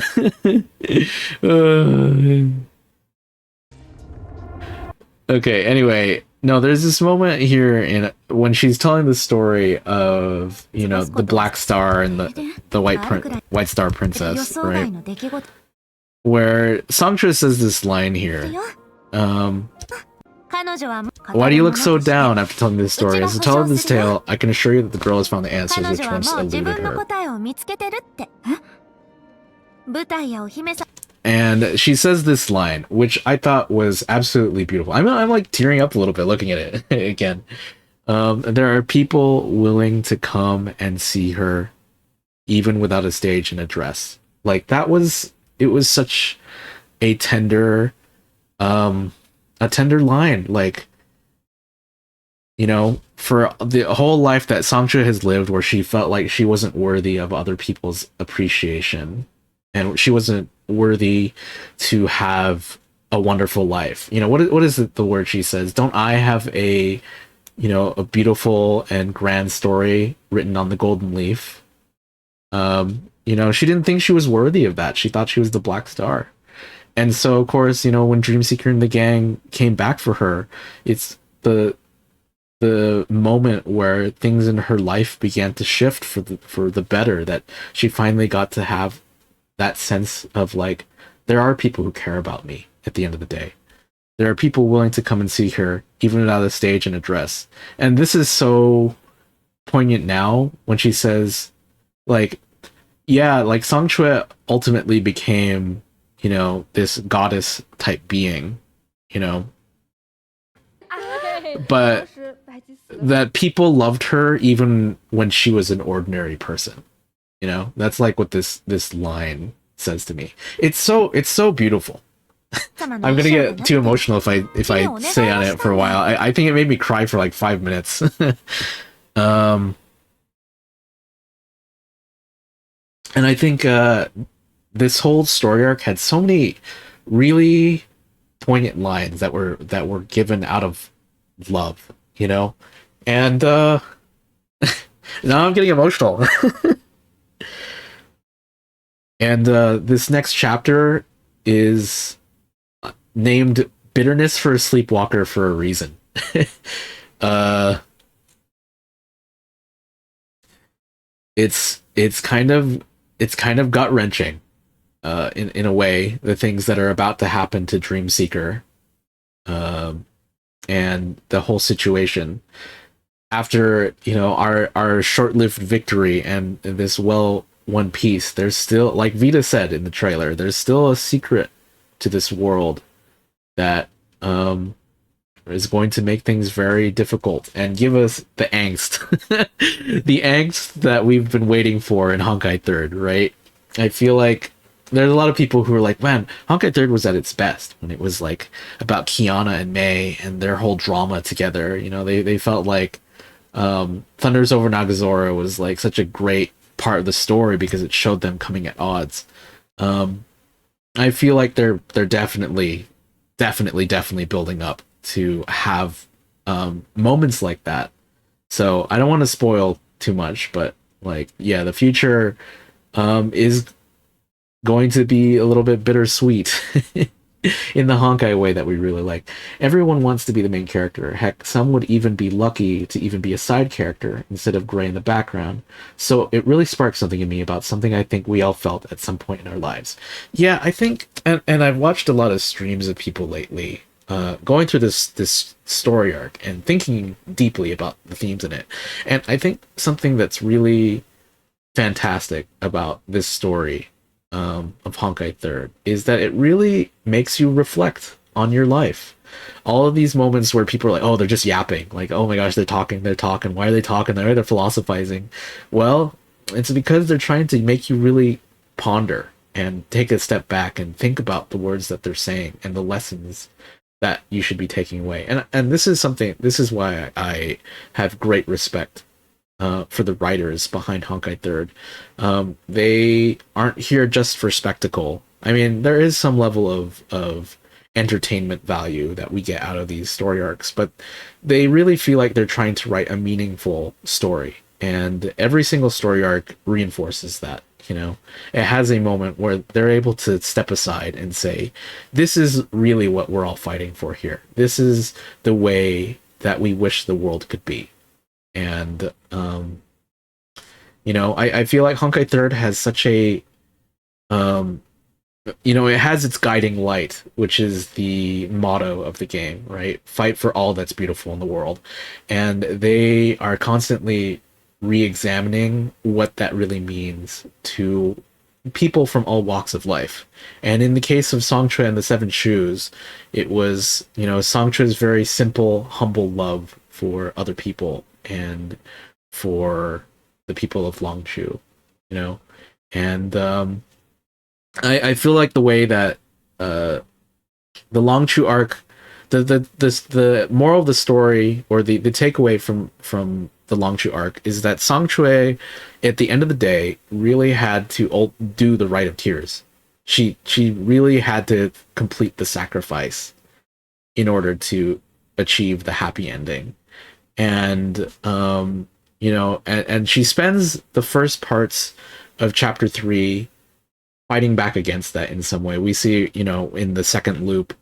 okay. Anyway, no, there's this moment here when she's telling the story of, you know, the Black Star and the White Star Princess, right? Where Songchue says this line here. Why do you look so down after telling this story? As a teller of this tale, I can assure you that the girl has found the answers which once eluded her. And she says this line, which I thought was absolutely beautiful. I'm like tearing up a little bit looking at it again. There are people willing to come and see her, even without a stage and a dress. Like it was such a tender line. Like, you know, for the whole life that Songchue has lived where she felt like she wasn't worthy of other people's appreciation and she wasn't worthy to have a wonderful life. You know, what is the word she says? Don't I have a, you know, a beautiful and grand story written on the golden leaf? You know, she didn't think she was worthy of that. She thought she was the Black Star. And so, of course, you know, when Dreamseeker and the gang came back for her, it's the moment where things in her life began to shift for the better, that she finally got to have that sense of like, there are people who care about me at the end of the day. There are people willing to come and see her, even without a stage and a dress. And this is so poignant now when she says, like, yeah, like Songchue ultimately became, you know, this goddess type being, you know, but that people loved her even when she was an ordinary person. You know, that's like what this line says to me. It's so beautiful. I'm gonna get too emotional if I stay on it for a while. I think it made me cry for like 5 minutes. And I think this whole story arc had so many really poignant lines that were given out of love, you know? And now I'm getting emotional. And this next chapter is named Bitterness for a Sleepwalker for a reason. It's kind of gut-wrenching in a way, the things that are about to happen to Dreamseeker and the whole situation after, you know, our short-lived victory and this well-won peace. There's still, like Vita said in the trailer, there's still a secret to this world that is going to make things very difficult and give us the angst. The angst that we've been waiting for in Honkai 3rd, right? I feel like there's a lot of people who are like, man, Honkai 3rd was at its best when it was like about Kiana and Mei and their whole drama together. You know, they felt like Thunders over Nagazora was like such a great part of the story because it showed them coming at odds. I feel like they're definitely definitely building up to have moments like that. So I don't want to spoil too much, but like, yeah, the future is going to be a little bit bittersweet in the Honkai way that we really like. Everyone wants to be the main character. Heck, some would even be lucky to even be a side character instead of gray in the background. So it really sparked something in me about something I think we all felt at some point in our lives. Yeah, I think, and I've watched a lot of streams of people lately going through this story arc and thinking deeply about the themes in it. And I think something that's really fantastic about this story of Honkai Third is that it really makes you reflect on your life. All of these moments where people are like, oh, they're just yapping, like, oh my gosh, they're talking, why are they talking, they're philosophizing. Well, it's because they're trying to make you really ponder and take a step back and think about the words that they're saying and the lessons that you should be taking away. And this is why I have great respect for the writers behind Honkai Third. They aren't here just for spectacle. I mean, there is some level of entertainment value that we get out of these story arcs, but they really feel like they're trying to write a meaningful story. And every single story arc reinforces that. You know, it has a moment where they're able to step aside and say, this is really what we're all fighting for here. This is the way that we wish the world could be. And you know, I feel like Honkai Third has such a you know, it has its guiding light, which is the motto of the game, right? Fight for all that's beautiful in the world. And they are constantly re-examining what that really means to people from all walks of life. And in the case of Songtre and the Seven Shoes, it was, you know, Songtre's very simple, humble love for other people and for the people of Longshu, you know. And I feel like the way that the Longshu arc, the moral of the story, or the takeaway from the Longshu arc, is that Songchui, at the end of the day, really had to do the Rite of Tears. She really had to complete the sacrifice in order to achieve the happy ending. And you know, and she spends the first parts of chapter 3 fighting back against that in some way. We see, you know, in the second loop,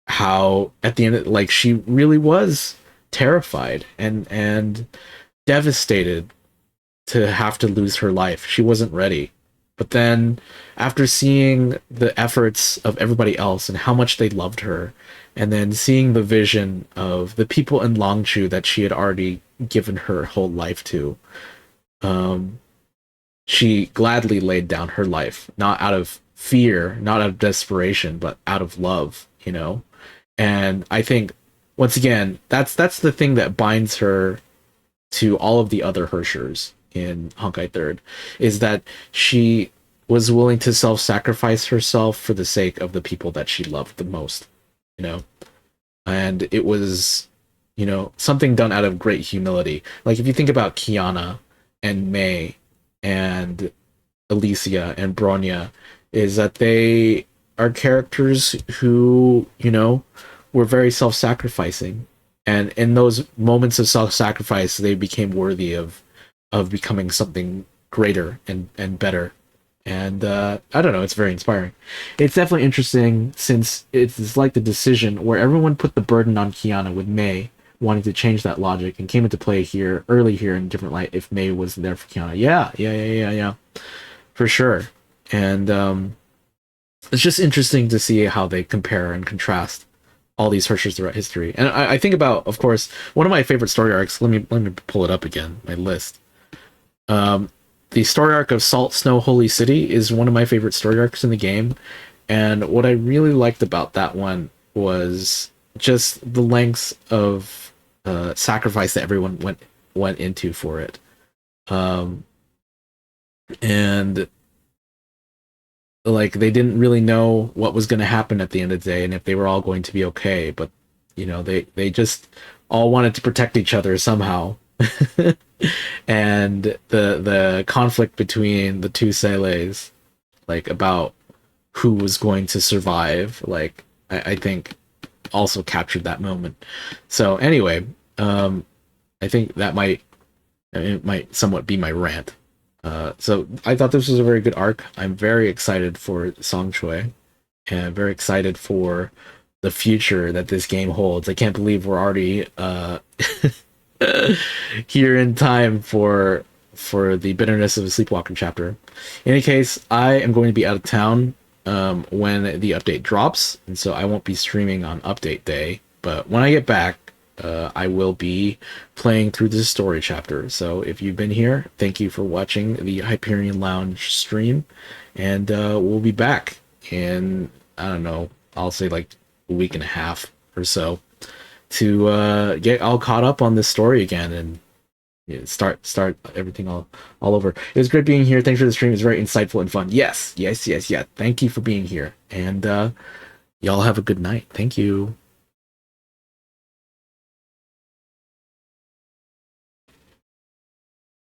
how at the end, like, she really was terrified and devastated to have to lose her life. She wasn't ready. But then, after seeing the efforts of everybody else and how much they loved her, and then seeing the vision of the people in Longshu that she had already given her whole life to, she gladly laid down her life, not out of fear, not out of desperation, but out of love, you know? And I think, once again, that's the thing that binds her to all of the other Herschers in Honkai Third, is that she was willing to self-sacrifice herself for the sake of the people that she loved the most, you know? And it was, you know, something done out of great humility. Like, if you think about Kiana and Mei and Alicia and Bronya, is that they are characters who, you know, were very self-sacrificing. And in those moments of self-sacrifice, they became worthy of becoming something greater and better. And I don't know, it's very inspiring. It's definitely interesting, since it's like the decision where everyone put the burden on Kiana, with Mei wanting to change that logic, and came into play here early here in a different light if Mei was there for Kiana. Yeah. For sure. And it's just interesting to see how they compare and contrast all these Herschers throughout history. And I think about, of course, one of my favorite story arcs. Let me pull it up again, my list. The story arc of Salt Snow Holy City is one of my favorite story arcs in the game. And what I really liked about that one was just the lengths of sacrifice that everyone went into for it. And like, they didn't really know what was going to happen at the end of the day and if they were all going to be okay, but, you know, they just all wanted to protect each other somehow. And the conflict between the two Sele's, like, about who was going to survive, like, I think also captured that moment. So anyway, I think that it might somewhat be my rant. So I thought this was a very good arc. I'm very excited for Song Choi, and very excited for the future that this game holds. I can't believe we're already here in time for the bitterness of a Sleepwalker chapter. In any case, I am going to be out of town when the update drops, and so I won't be streaming on update day. But when I get back, I will be playing through this story chapter. So if you've been here, thank you for watching the Hyperion Lounge stream, and we'll be back in, I don't know, I'll say like a week and a half or so to get all caught up on this story again and start everything all over. It was great being here. Thanks for the stream. It was very insightful and fun. Yes. Thank you for being here, and y'all have a good night. Thank you.